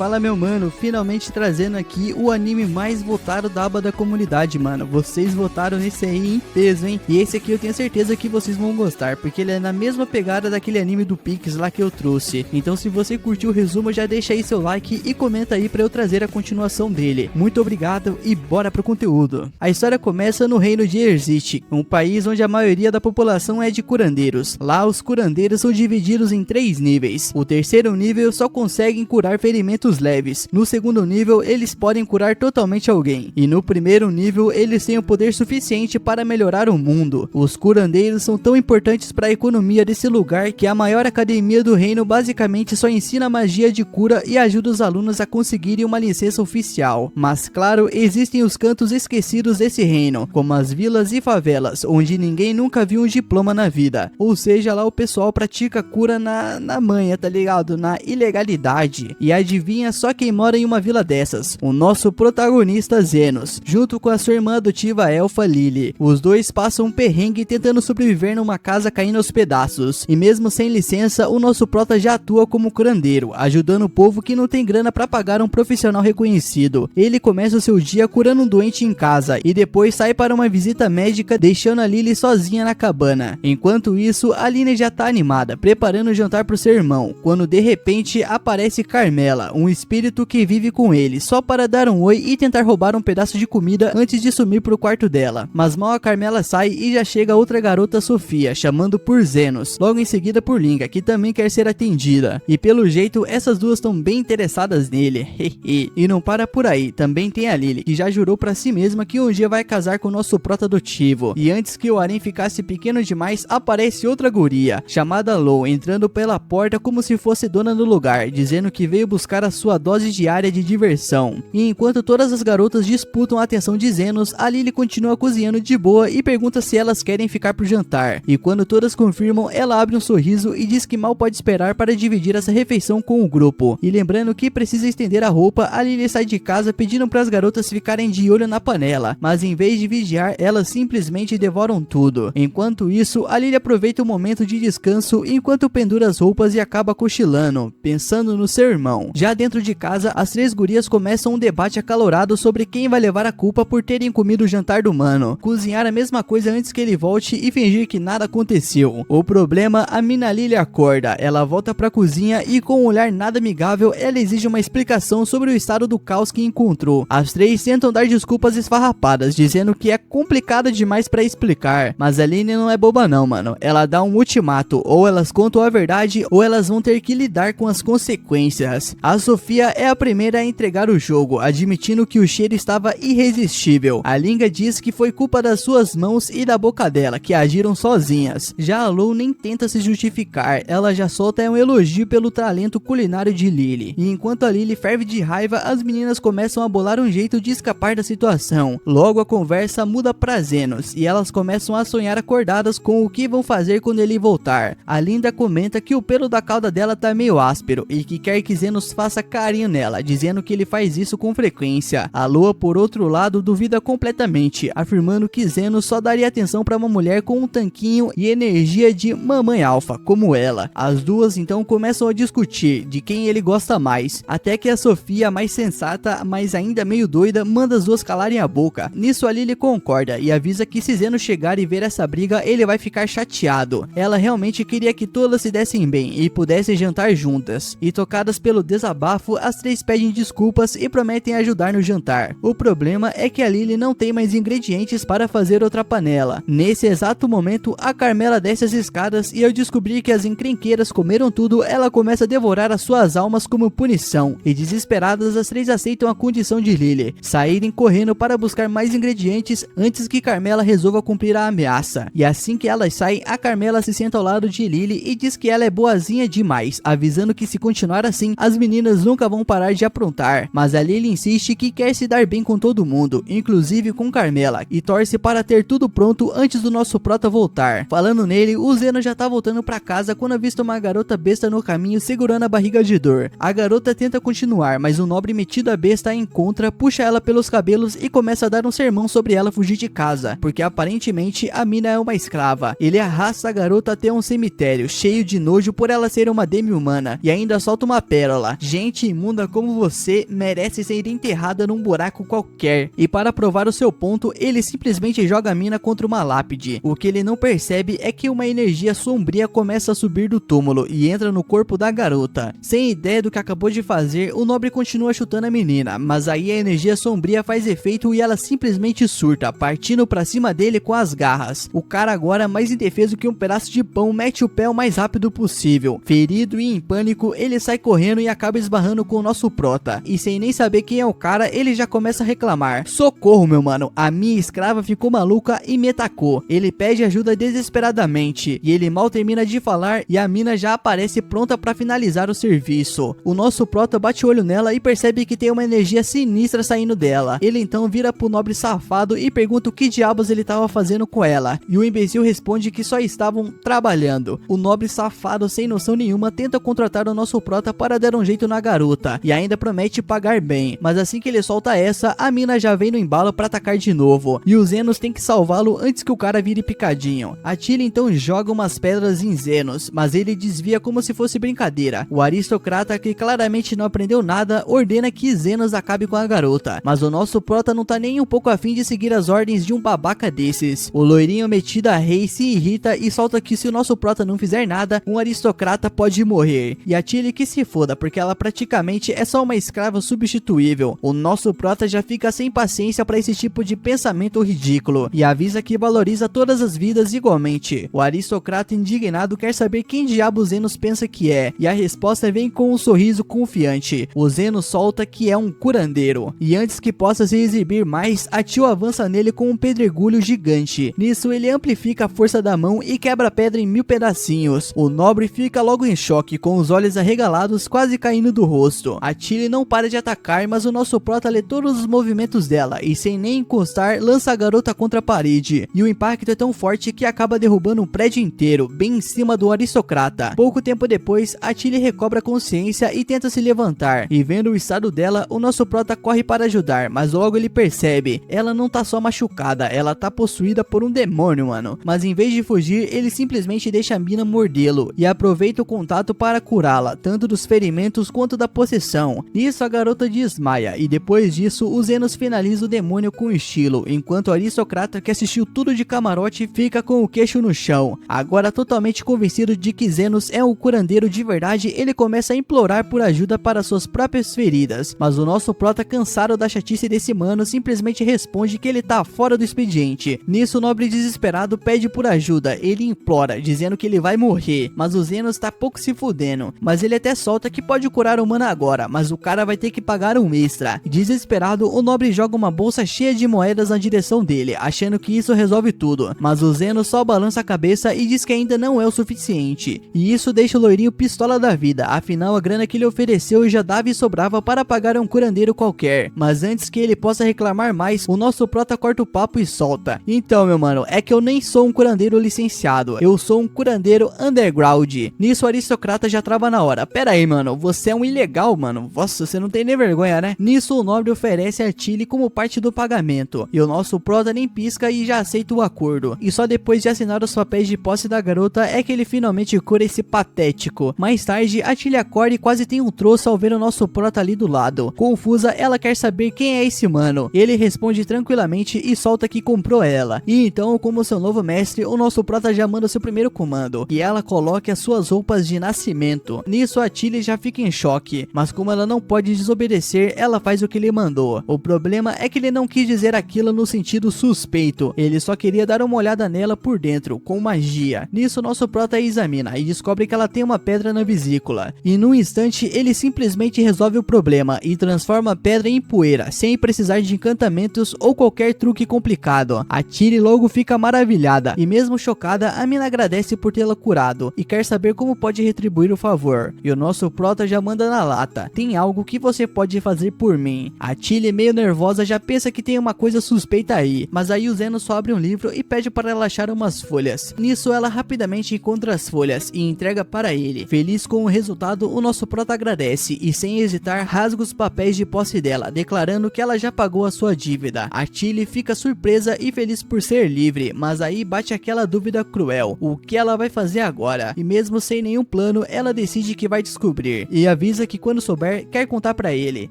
Fala meu mano, finalmente trazendo aqui o anime mais votado da aba da comunidade, mano. Vocês votaram nesse aí em peso, hein? E esse aqui eu tenho certeza que vocês vão gostar, porque ele é na mesma pegada daquele anime do Pix lá que eu trouxe. Então se você curtiu o resumo, já deixa aí seu like e comenta aí pra eu trazer a continuação dele. Muito obrigado e bora pro conteúdo. A história começa no reino de Erzit, um país onde a maioria da população é de curandeiros. Lá os curandeiros são divididos em 3 níveis. O terceiro nível só conseguem curar ferimentos leves. No segundo nível eles podem curar totalmente alguém. E no primeiro nível eles têm o poder suficiente para melhorar o mundo. Os curandeiros são tão importantes para a economia desse lugar que a maior academia do reino basicamente só ensina magia de cura e ajuda os alunos a conseguirem uma licença oficial. Mas claro, existem os cantos esquecidos desse reino, como as vilas e favelas, onde ninguém nunca viu um diploma na vida. Ou seja, lá o pessoal pratica cura na manha, tá ligado? Na ilegalidade. E adivinha só quem mora em uma vila dessas? O nosso protagonista Zenos, junto com a sua irmã adotiva elfa Lily. Os dois passam um perrengue tentando sobreviver numa casa caindo aos pedaços. E mesmo sem licença, o nosso prota já atua como curandeiro, ajudando o povo que não tem grana pra pagar um profissional reconhecido. Ele começa o seu dia curando um doente em casa e depois sai para uma visita médica, deixando a Lily sozinha na cabana. Enquanto isso, a Lily já tá animada, preparando o jantar pro seu irmão, quando de repente aparece Carmela, um espírito que vive com ele, só para dar um oi e tentar roubar um pedaço de comida antes de sumir pro quarto dela. Mas mal a Carmela sai e já chega outra garota, Sofia, chamando por Zenos, logo em seguida por Linga, que também quer ser atendida. E pelo jeito, essas duas estão bem interessadas nele. E não para por aí, também tem a Lily, que já jurou pra si mesma que um dia vai casar com o nosso prota adotivo. E antes que o harém ficasse pequeno demais, aparece outra guria, chamada Lou, entrando pela porta como se fosse dona do lugar, dizendo que veio buscar a sua dose diária de diversão. E enquanto todas as garotas disputam a atenção de Zenos, a Lily continua cozinhando de boa e pergunta se elas querem ficar pro jantar. E quando todas confirmam, ela abre um sorriso e diz que mal pode esperar para dividir essa refeição com o grupo. E lembrando que precisa estender a roupa, a Lily sai de casa pedindo para as garotas ficarem de olho na panela, mas em vez de vigiar, elas simplesmente devoram tudo. Enquanto isso, a Lily aproveita o momento de descanso enquanto pendura as roupas e acaba cochilando, pensando no seu irmão. Já dentro de casa, as 3 gurias começam um debate acalorado sobre quem vai levar a culpa por terem comido o jantar do mano. Cozinhar a mesma coisa antes que ele volte e fingir que nada aconteceu. O problema, a mina Lily acorda, ela volta pra cozinha e com um olhar nada amigável, ela exige uma explicação sobre o estado do caos que encontrou. As 3 tentam dar desculpas esfarrapadas, dizendo que é complicado demais pra explicar, mas a Lily não é boba não, mano. Ela dá um ultimato, ou elas contam a verdade, ou elas vão ter que lidar com as consequências. A Sofia é a primeira a entregar o jogo, admitindo que o cheiro estava irresistível. A Linga diz que foi culpa das suas mãos e da boca dela, que agiram sozinhas. Já a Lou nem tenta se justificar, ela já solta um elogio pelo talento culinário de Lily. E enquanto a Lily ferve de raiva, as meninas começam a bolar um jeito de escapar da situação. Logo a conversa muda pra Zenos, e elas começam a sonhar acordadas com o que vão fazer quando ele voltar. A Linda comenta que o pelo da cauda dela tá meio áspero, e que quer que Zenos faça carinho nela, dizendo que ele faz isso com frequência. A Lua, por outro lado, duvida completamente, afirmando que Zenos só daria atenção pra uma mulher com um tanquinho e energia de mamãe alfa, como ela. As duas então começam a discutir de quem ele gosta mais, até que a Sofia, mais sensata, mas ainda meio doida, manda as duas calarem a boca. Nisso a Lily concorda e avisa que se Zenos chegar e ver essa briga, ele vai ficar chateado. Ela realmente queria que todas se dessem bem e pudessem jantar juntas. E tocadas pelo desabafo, as 3 pedem desculpas e prometem ajudar no jantar. O problema é que a Lily não tem mais ingredientes para fazer outra panela. Nesse exato momento, a Carmela desce as escadas e ao descobrir que as encrenqueiras comeram tudo, ela começa a devorar as suas almas como punição. E desesperadas, as 3 aceitam a condição de Lily, saírem correndo para buscar mais ingredientes antes que Carmela resolva cumprir a ameaça. E assim que elas saem, a Carmela se senta ao lado de Lily e diz que ela é boazinha demais, avisando que se continuar assim, as meninas nunca vão parar de aprontar. Mas a Lily insiste que quer se dar bem com todo mundo, inclusive com Carmela, e torce para ter tudo pronto antes do nosso prota voltar. Falando nele, o Zeno já tá voltando pra casa quando avista uma garota besta no caminho segurando a barriga de dor. A garota tenta continuar, mas um nobre metido a besta a encontra, puxa ela pelos cabelos e começa a dar um sermão sobre ela fugir de casa, porque aparentemente a mina é uma escrava. Ele arrasta a garota até um cemitério, cheio de nojo por ela ser uma demi-humana, e ainda solta uma pérola. Gente, gente imunda como você merece ser enterrada num buraco qualquer. E para provar o seu ponto, ele simplesmente joga a mina contra uma lápide. O que ele não percebe é que uma energia sombria começa a subir do túmulo e entra no corpo da garota. Sem ideia do que acabou de fazer, o nobre continua chutando a menina, mas aí a energia sombria faz efeito e ela simplesmente surta, partindo pra cima dele com as garras. O cara agora, mais indefeso que um pedaço de pão, mete o pé o mais rápido possível. Ferido e em pânico, ele sai correndo e acaba esbarrando com o nosso prota. E sem nem saber quem é o cara, ele já começa a reclamar: socorro, meu mano, a minha escrava ficou maluca e me atacou. Ele pede ajuda desesperadamente, e ele mal termina de falar e a mina já aparece pronta pra finalizar o serviço. O nosso prota bate o olho nela e percebe que tem uma energia sinistra saindo dela. Ele então vira pro nobre safado e pergunta o que diabos ele tava fazendo com ela, e o imbecil responde que só estavam trabalhando. O nobre safado, sem noção nenhuma, tenta contratar o nosso prota para dar um jeito na garota, e ainda promete pagar bem, mas assim que ele solta essa, a mina já vem no embalo pra atacar de novo, e o Zenos tem que salvá-lo antes que o cara vire picadinho. A Tilly então joga umas pedras em Zenos, mas ele desvia como se fosse brincadeira. O aristocrata, que claramente não aprendeu nada, ordena que Zenos acabe com a garota, mas o nosso prota não tá nem um pouco afim de seguir as ordens de um babaca desses. O loirinho metido a rei se irrita e solta que se o nosso prota não fizer nada, um aristocrata pode morrer, e a Tilly que se foda, porque ela praticamente é só uma escrava substituível. O nosso prota já fica sem paciência pra esse tipo de pensamento ridículo, e avisa que valoriza todas as vidas igualmente. O aristocrata indignado quer saber quem diabos Zenos pensa que é, e a resposta vem com um sorriso confiante. O Zenos solta que é um curandeiro, e antes que possa se exibir mais, a Tio avança nele com um pedregulho gigante. Nisso ele amplifica a força da mão e quebra a pedra em 1000 pedacinhos. O nobre fica logo em choque, com os olhos arregalados quase caindo do rosto. A Tilly não para de atacar, mas o nosso prota lê todos os movimentos dela e sem nem encostar lança a garota contra a parede, e o impacto é tão forte que acaba derrubando um prédio inteiro, bem em cima do aristocrata. Pouco tempo depois, a Tilly recobra a consciência e tenta se levantar, e vendo o estado dela, o nosso prota corre para ajudar, mas logo ele percebe, ela não tá só machucada, ela tá possuída por um demônio, mano. Mas em vez de fugir, ele simplesmente deixa a mina mordê-lo e aproveita o contato para curá-la, tanto dos ferimentos quanto da possessão. Nisso a garota desmaia, e depois disso o Zenos finaliza o demônio com estilo, enquanto o aristocrata, que assistiu tudo de camarote, fica com o queixo no chão. Agora totalmente convencido de que Zenos é um curandeiro de verdade, ele começa a implorar por ajuda para suas próprias feridas, mas o nosso prota, cansado da chatice desse mano, simplesmente responde que ele tá fora do expediente. Nisso o nobre desesperado pede por ajuda, ele implora, dizendo que ele vai morrer, mas o Zenos tá pouco se fudendo, mas ele até solta que pode curar o mano agora, mas o cara vai ter que pagar um extra. Desesperado, o nobre joga uma bolsa cheia de moedas na direção dele, achando que isso resolve tudo, mas o Zenos só balança a cabeça e diz que ainda não é o suficiente, e isso deixa o loirinho pistola da vida, afinal a grana que ele ofereceu já dava e sobrava para pagar um curandeiro qualquer. Mas antes que ele possa reclamar mais, o nosso prota corta o papo e solta: então, meu mano, é que eu nem sou um curandeiro licenciado, eu sou um curandeiro underground. Nisso o aristocrata já trava na hora: pera aí, mano, você é um ilegal, mano, nossa, você não tem nem vergonha, né? Nisso o nobre oferece a Tilly como parte do pagamento, e o nosso prota nem pisca e já aceita o acordo, e só depois de assinar os papéis de posse da garota é que ele finalmente cura esse patético. Mais tarde, a Tilly acorda e quase tem um troço ao ver o nosso prota ali do lado. Confusa, ela quer saber quem é esse mano. Ele responde tranquilamente e solta que comprou ela. E então, como seu novo mestre, o nosso prota já manda seu primeiro comando, e ela coloque as suas roupas de nascimento. Nisso a Tilly já fica em choque, mas como ela não pode desobedecer, ela faz o que ele mandou. O problema é que ele não quis dizer aquilo no sentido suspeito, ele só queria dar uma olhada nela por dentro, com magia. Nisso nosso prota examina e descobre que ela tem uma pedra na vesícula, e num instante ele simplesmente resolve o problema e transforma a pedra em poeira, sem precisar de encantamentos ou qualquer truque complicado. A Tilly logo fica maravilhada, e mesmo chocada, a mina agradece por tê-la curado, e quer saber como pode retribuir o favor. E o nosso prota já manda na lata: tem algo que você pode fazer por mim. A Tilly, meio nervosa, já pensa que tem uma coisa suspeita aí, mas aí o Zenos só abre um livro e pede para ela achar umas folhas. Nisso ela rapidamente encontra as folhas e entrega para ele. Feliz com o resultado, o nosso prota agradece e sem hesitar rasga os papéis de posse dela, declarando que ela já pagou a sua dívida. A Tilly fica surpresa e feliz por ser livre, mas aí bate aquela dúvida cruel: o que ela vai fazer agora? E mesmo sem nenhum plano, ela decide que vai descobrir, e avisa avisa que quando souber, quer contar pra ele.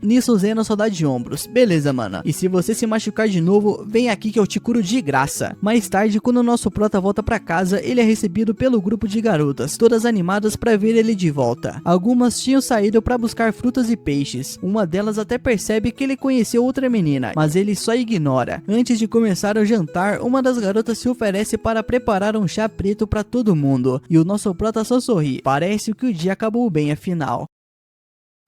Nisso o Zenos só dá de ombros. Beleza, mano. E se você se machucar de novo, vem aqui que eu te curo de graça. Mais tarde, quando o nosso prota volta pra casa, ele é recebido pelo grupo de garotas, todas animadas pra ver ele de volta. Algumas tinham saído pra buscar frutas e peixes. Uma delas até percebe que ele conheceu outra menina, mas ele só ignora. Antes de começar o jantar, uma das garotas se oferece para preparar um chá preto pra todo mundo. E o nosso prota só sorri. Parece que o dia acabou bem afinal.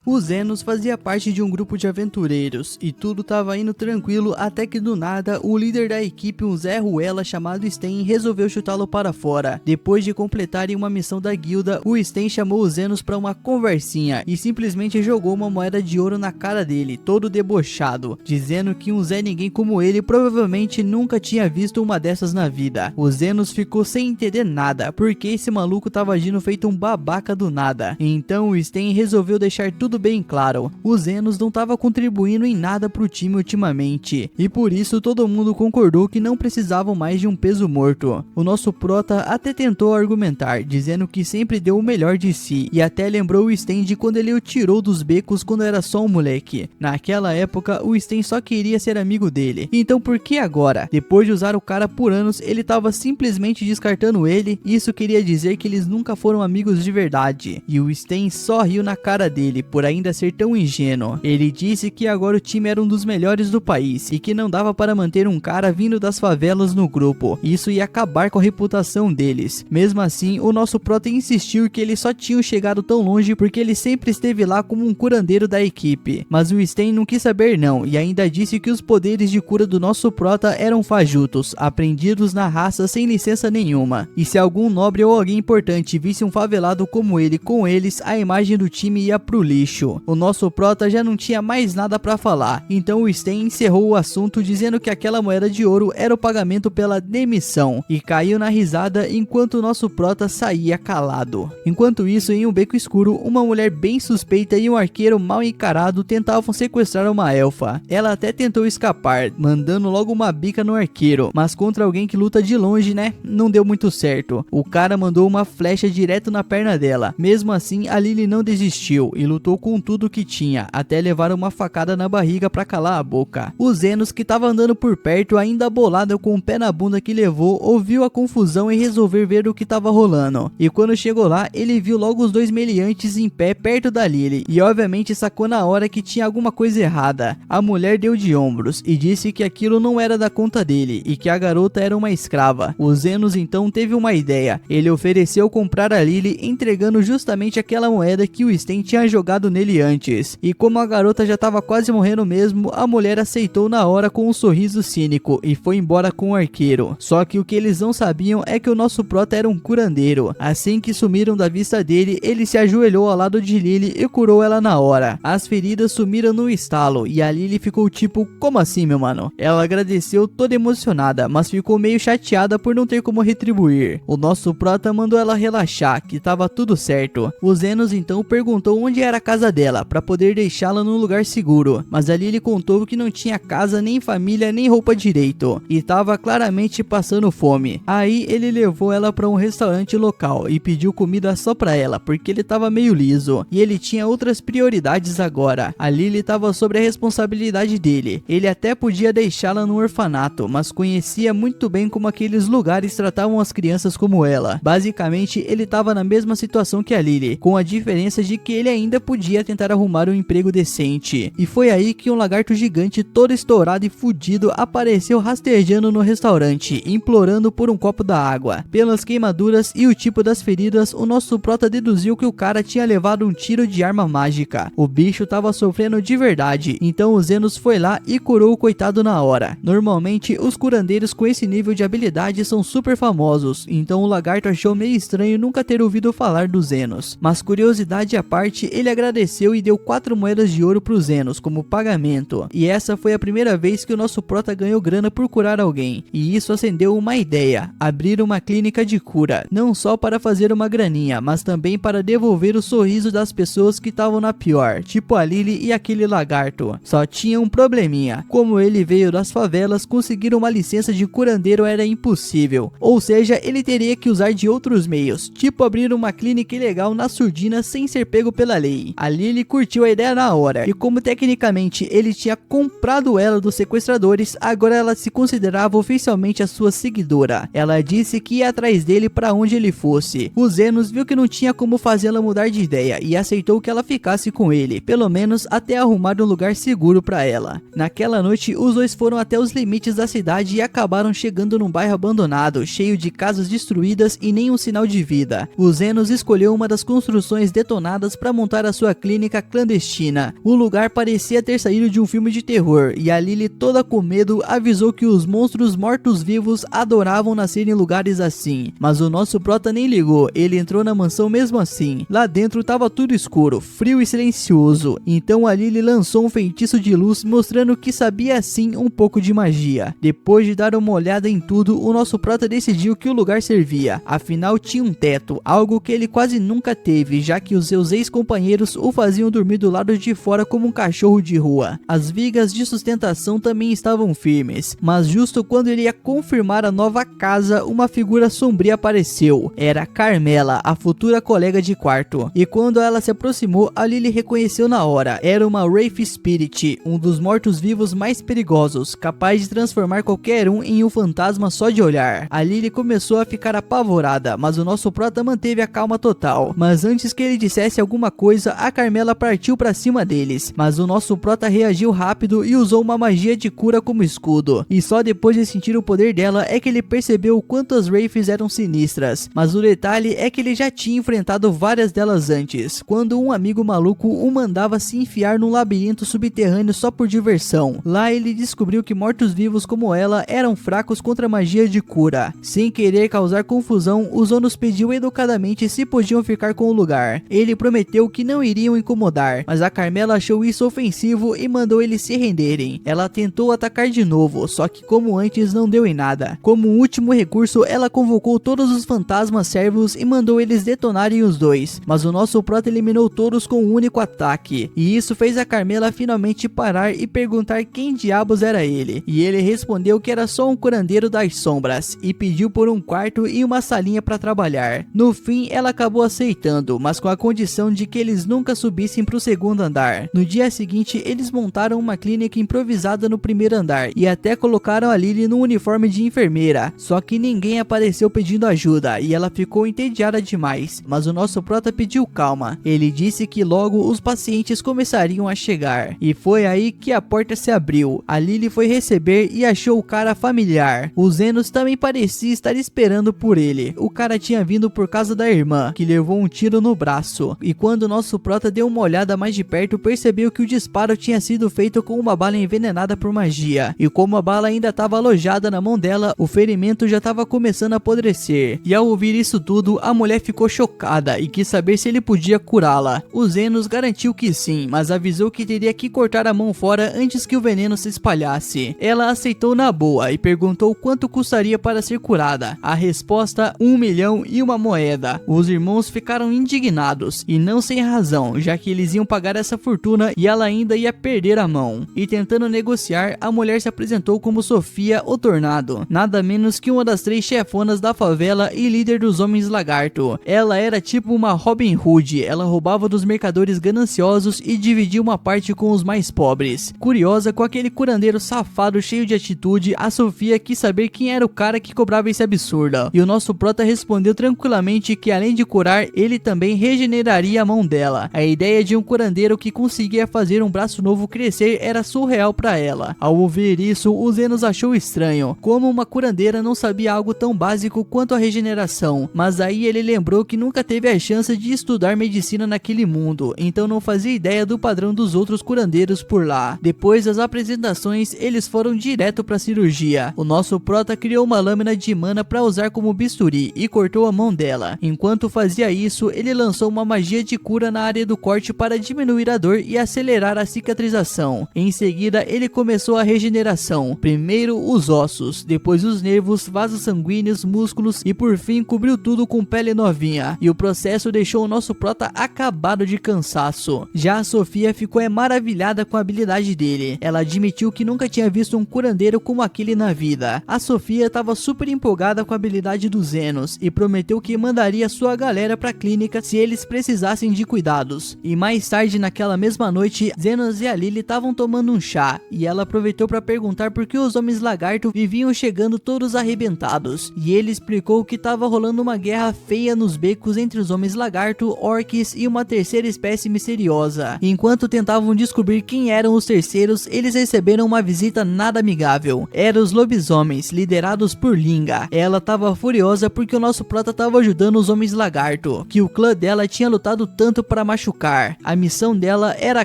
O Zenos fazia parte de um grupo de aventureiros, e tudo tava indo tranquilo até que do nada, o líder da equipe, um Zé Ruela chamado Sten, resolveu chutá-lo para fora. Depois de completarem uma missão da guilda, o Sten chamou o Zenos para uma conversinha, e simplesmente jogou uma moeda de ouro na cara dele, todo debochado, dizendo que um Zé Ninguém como ele provavelmente nunca tinha visto uma dessas na vida. O Zenos ficou sem entender nada, porque esse maluco tava agindo feito um babaca do nada. Então o Sten resolveu deixar tudo bem claro, o Zenos não estava contribuindo em nada pro time ultimamente, e por isso todo mundo concordou que não precisavam mais de um peso morto. O nosso prota até tentou argumentar, dizendo que sempre deu o melhor de si, e até lembrou o Sten de quando ele o tirou dos becos quando era só um moleque. Naquela época, o Sten só queria ser amigo dele, então por que agora, depois de usar o cara por anos, ele estava simplesmente descartando ele? Isso queria dizer que eles nunca foram amigos de verdade, e o Sten só riu na cara dele, por ainda ser tão ingênuo. Ele disse que agora o time era um dos melhores do país e que não dava para manter um cara vindo das favelas no grupo. Isso ia acabar com a reputação deles. Mesmo assim, o nosso prota insistiu que eles só tinham chegado tão longe porque ele sempre esteve lá como um curandeiro da equipe. Mas o Sten não quis saber não, e ainda disse que os poderes de cura do nosso prota eram fajutos, aprendidos na raça sem licença nenhuma. E se algum nobre ou alguém importante visse um favelado como ele com eles, a imagem do time ia pro lixo. O nosso prota já não tinha mais nada pra falar, então o Sten encerrou o assunto dizendo que aquela moeda de ouro era o pagamento pela demissão, e caiu na risada enquanto o nosso prota saía calado. Enquanto isso, em um beco escuro, uma mulher bem suspeita e um arqueiro mal encarado tentavam sequestrar uma elfa. Ela até tentou escapar, mandando logo uma bica no arqueiro, mas contra alguém que luta de longe, né, não deu muito certo. O cara mandou uma flecha direto na perna dela. Mesmo assim, a Lily não desistiu e lutou com tudo que tinha, até levar uma facada na barriga pra calar a boca. O Zenos, que tava andando por perto, ainda bolado com o pé na bunda que levou, ouviu a confusão e resolveu ver o que tava rolando. E quando chegou lá, ele viu logo os dois meliantes em pé perto da Lily, e obviamente sacou na hora que tinha alguma coisa errada. A mulher deu de ombros e disse que aquilo não era da conta dele, e que a garota era uma escrava. O Zenos então teve uma ideia. Ele ofereceu comprar a Lily, entregando justamente aquela moeda que o Sten tinha jogado nele antes. E como a garota já estava quase morrendo mesmo, a mulher aceitou na hora com um sorriso cínico e foi embora com o arqueiro. Só que o que eles não sabiam é que o nosso prota era um curandeiro. Assim que sumiram da vista dele, ele se ajoelhou ao lado de Lily e curou ela na hora. As feridas sumiram no estalo e a Lily ficou tipo, como assim, meu mano? Ela agradeceu toda emocionada, mas ficou meio chateada por não ter como retribuir. O nosso prota mandou ela relaxar, que tava tudo certo. O Zenos então perguntou onde era a casa dela, para poder deixá-la num lugar seguro, mas a Lily contou que não tinha casa, nem família, nem roupa direito, e tava claramente passando fome. Aí ele levou ela para um restaurante local e pediu comida só pra ela, porque ele tava meio liso, e ele tinha outras prioridades agora. A Lily tava sobre a responsabilidade dele. Ele até podia deixá-la no orfanato, mas conhecia muito bem como aqueles lugares tratavam as crianças como ela. Basicamente, ele tava na mesma situação que a Lily, com a diferença de que ele ainda podia tentar arrumar um emprego decente. E foi aí que um lagarto gigante todo estourado e fudido apareceu rastejando no restaurante, implorando por um copo da água. Pelas queimaduras e o tipo das feridas, o nosso prota deduziu que o cara tinha levado um tiro de arma mágica. O bicho tava sofrendo de verdade, então o Zenos foi lá e curou o coitado na hora. Normalmente, os curandeiros com esse nível de habilidade são super famosos, então o lagarto achou meio estranho nunca ter ouvido falar do Zenos. Mas curiosidade à parte, ele agradeceu e deu 4 moedas de ouro pro Zenos como pagamento. E essa foi a primeira vez que o nosso prota ganhou grana por curar alguém. E isso acendeu uma ideia: abrir uma clínica de cura, não só para fazer uma graninha, mas também para devolver o sorriso das pessoas que estavam na pior, tipo a Lily e aquele lagarto. Só tinha um probleminha: como ele veio das favelas, conseguir uma licença de curandeiro era impossível, ou seja, ele teria que usar de outros meios, tipo abrir uma clínica ilegal na surdina sem ser pego pela lei. A Lily curtiu a ideia na hora, e como tecnicamente ele tinha comprado ela dos sequestradores, agora ela se considerava oficialmente a sua seguidora. Ela disse que ia atrás dele para onde ele fosse. O Zenos viu que não tinha como fazê-la mudar de ideia e aceitou que ela ficasse com ele, pelo menos até arrumar um lugar seguro para ela. Naquela noite, os dois foram até os limites da cidade e acabaram chegando num bairro abandonado, cheio de casas destruídas e nenhum sinal de vida. O Zenos escolheu uma das construções detonadas para montar a sua clínica clandestina. O lugar parecia ter saído de um filme de terror, e a Lily, toda com medo, avisou que os monstros mortos-vivos adoravam nascer em lugares assim. Mas o nosso prota nem ligou, ele entrou na mansão mesmo assim. Lá dentro tava tudo escuro, frio e silencioso. Então a Lily lançou um feitiço de luz, mostrando que sabia sim um pouco de magia. Depois de dar uma olhada em tudo, o nosso prota decidiu que o lugar servia. Afinal tinha um teto, algo que ele quase nunca teve, já que os seus ex-companheiros o faziam dormir do lado de fora como um cachorro de rua. As vigas de sustentação também estavam firmes, mas justo quando ele ia confirmar a nova casa, uma figura sombria apareceu. Era Carmela, a futura colega de quarto. E quando ela se aproximou, a Lily reconheceu na hora. Era uma Wraith Spirit, um dos mortos-vivos mais perigosos, capaz de transformar qualquer um em um fantasma só de olhar. A Lily começou a ficar apavorada, mas o nosso prota manteve a calma total. Mas antes que ele dissesse alguma coisa, a Carmela partiu para cima deles. Mas o nosso prota reagiu rápido e usou uma magia de cura como escudo. E só depois de sentir o poder dela é que ele percebeu o quanto as Wraiths eram sinistras. Mas o detalhe é que ele já tinha enfrentado várias delas antes, quando um amigo maluco o mandava se enfiar num labirinto subterrâneo só por diversão. Lá ele descobriu que mortos-vivos como ela eram fracos contra a magia de cura. Sem querer causar confusão, o Zonos pediu educadamente se podiam ficar com o lugar. Ele prometeu que não iriam incomodar, mas a Carmela achou isso ofensivo e mandou eles se renderem. Ela tentou atacar de novo, só que como antes não deu em nada. Como último recurso, ela convocou todos os fantasmas servos e mandou eles detonarem os dois, mas o nosso prota eliminou todos com um único ataque. E isso fez a Carmela finalmente parar e perguntar quem diabos era ele. E ele respondeu que era só um curandeiro das sombras e pediu por um quarto e uma salinha para trabalhar. No fim, ela acabou aceitando, mas com a condição de que eles nunca subissem para o segundo andar. No dia seguinte, eles montaram uma clínica improvisada no primeiro andar e até colocaram a Lily no uniforme de enfermeira. Só que ninguém apareceu pedindo ajuda e ela ficou entediada demais. Mas o nosso prota pediu calma. Ele disse que logo os pacientes começariam a chegar. E foi aí que a porta se abriu. A Lily foi receber e achou o cara familiar. O Zenos também parecia estar esperando por ele. O cara tinha vindo por causa da irmã, que levou um tiro no braço. E quando o nosso prota deu uma olhada mais de perto, percebeu que o disparo tinha sido feito com uma bala envenenada por magia. E como a bala ainda estava alojada na mão dela, o ferimento já estava começando a apodrecer. E ao ouvir isso tudo, a mulher ficou chocada e quis saber se ele podia curá-la. O Zenos garantiu que sim, mas avisou que teria que cortar a mão fora antes que o veneno se espalhasse. Ela aceitou na boa e perguntou quanto custaria para ser curada. A resposta, 1 milhão e uma moeda. Os irmãos ficaram indignados, e não sem razão, já que eles iam pagar essa fortuna e ela ainda ia perder a mão. E tentando negociar, a mulher se apresentou como Sofia o Tornado, nada menos que uma das 3 chefonas da favela e líder dos Homens Lagarto. Ela era tipo uma Robin Hood, ela roubava dos mercadores gananciosos e dividia uma parte com os mais pobres. Curiosa com aquele curandeiro safado cheio de atitude, a Sofia quis saber quem era o cara que cobrava esse absurdo. E o nosso prota respondeu tranquilamente que além de curar, ele também regeneraria a mão dela. A ideia de um curandeiro que conseguia fazer um braço novo crescer era surreal para ela. Ao ouvir isso, o Zenos achou estranho, como uma curandeira não sabia algo tão básico quanto a regeneração. Mas aí ele lembrou que nunca teve a chance de estudar medicina naquele mundo, então não fazia ideia do padrão dos outros curandeiros por lá. Depois das apresentações, eles foram direto para a cirurgia. O nosso prota criou uma lâmina de mana para usar como bisturi e cortou a mão dela. Enquanto fazia isso, ele lançou uma magia de cura na área do corte para diminuir a dor e acelerar a cicatrização. Em seguida, ele começou a regeneração. Primeiro os ossos, depois os nervos, vasos sanguíneos, músculos e por fim cobriu tudo com pele novinha. E o processo deixou o nosso prota acabado de cansaço. Já a Sofia ficou maravilhada com a habilidade dele. Ela admitiu que nunca tinha visto um curandeiro como aquele na vida. A Sofia estava super empolgada com a habilidade dos Zenos e prometeu que mandaria sua galera para a clínica se eles precisassem de cuidados. arrebentados. E mais tarde naquela mesma noite, Zenos e a Lily estavam tomando um chá, e ela aproveitou para perguntar por que os homens lagarto viviam chegando todos arrebentados, e ele explicou que estava rolando uma guerra feia nos becos entre os homens lagarto, orcs e uma terceira espécie misteriosa. Enquanto tentavam descobrir quem eram os terceiros, eles receberam uma visita nada amigável. Eram os lobisomens, liderados por Linga. Ela estava furiosa porque o nosso prota estava ajudando os homens lagarto, que o clã dela tinha lutado tanto para machucar. A missão dela era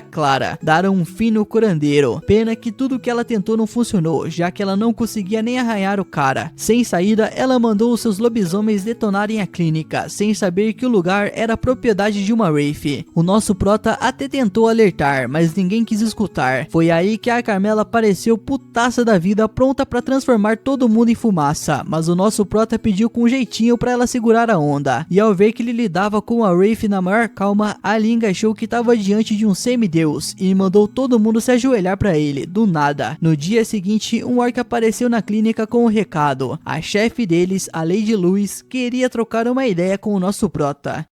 clara, dar um fim no curandeiro. Pena que tudo que ela tentou não funcionou, já que ela não conseguia nem arranhar o cara. Sem saída, ela mandou os seus lobisomens detonarem a clínica, sem saber que o lugar era propriedade de uma Wraith. O nosso prota até tentou alertar, mas ninguém quis escutar. Foi aí que a Carmela apareceu putaça da vida, pronta para transformar todo mundo em fumaça, mas o nosso prota pediu com jeitinho para ela segurar a onda. E ao ver que ele lidava com a Wraith na maior calma, a Linga achou que estava diante de um semideus e mandou todo mundo se ajoelhar para ele, do nada. No dia seguinte, um orc apareceu na clínica com um recado. A chefe deles, a Lady Louise, queria trocar uma ideia com o nosso prota.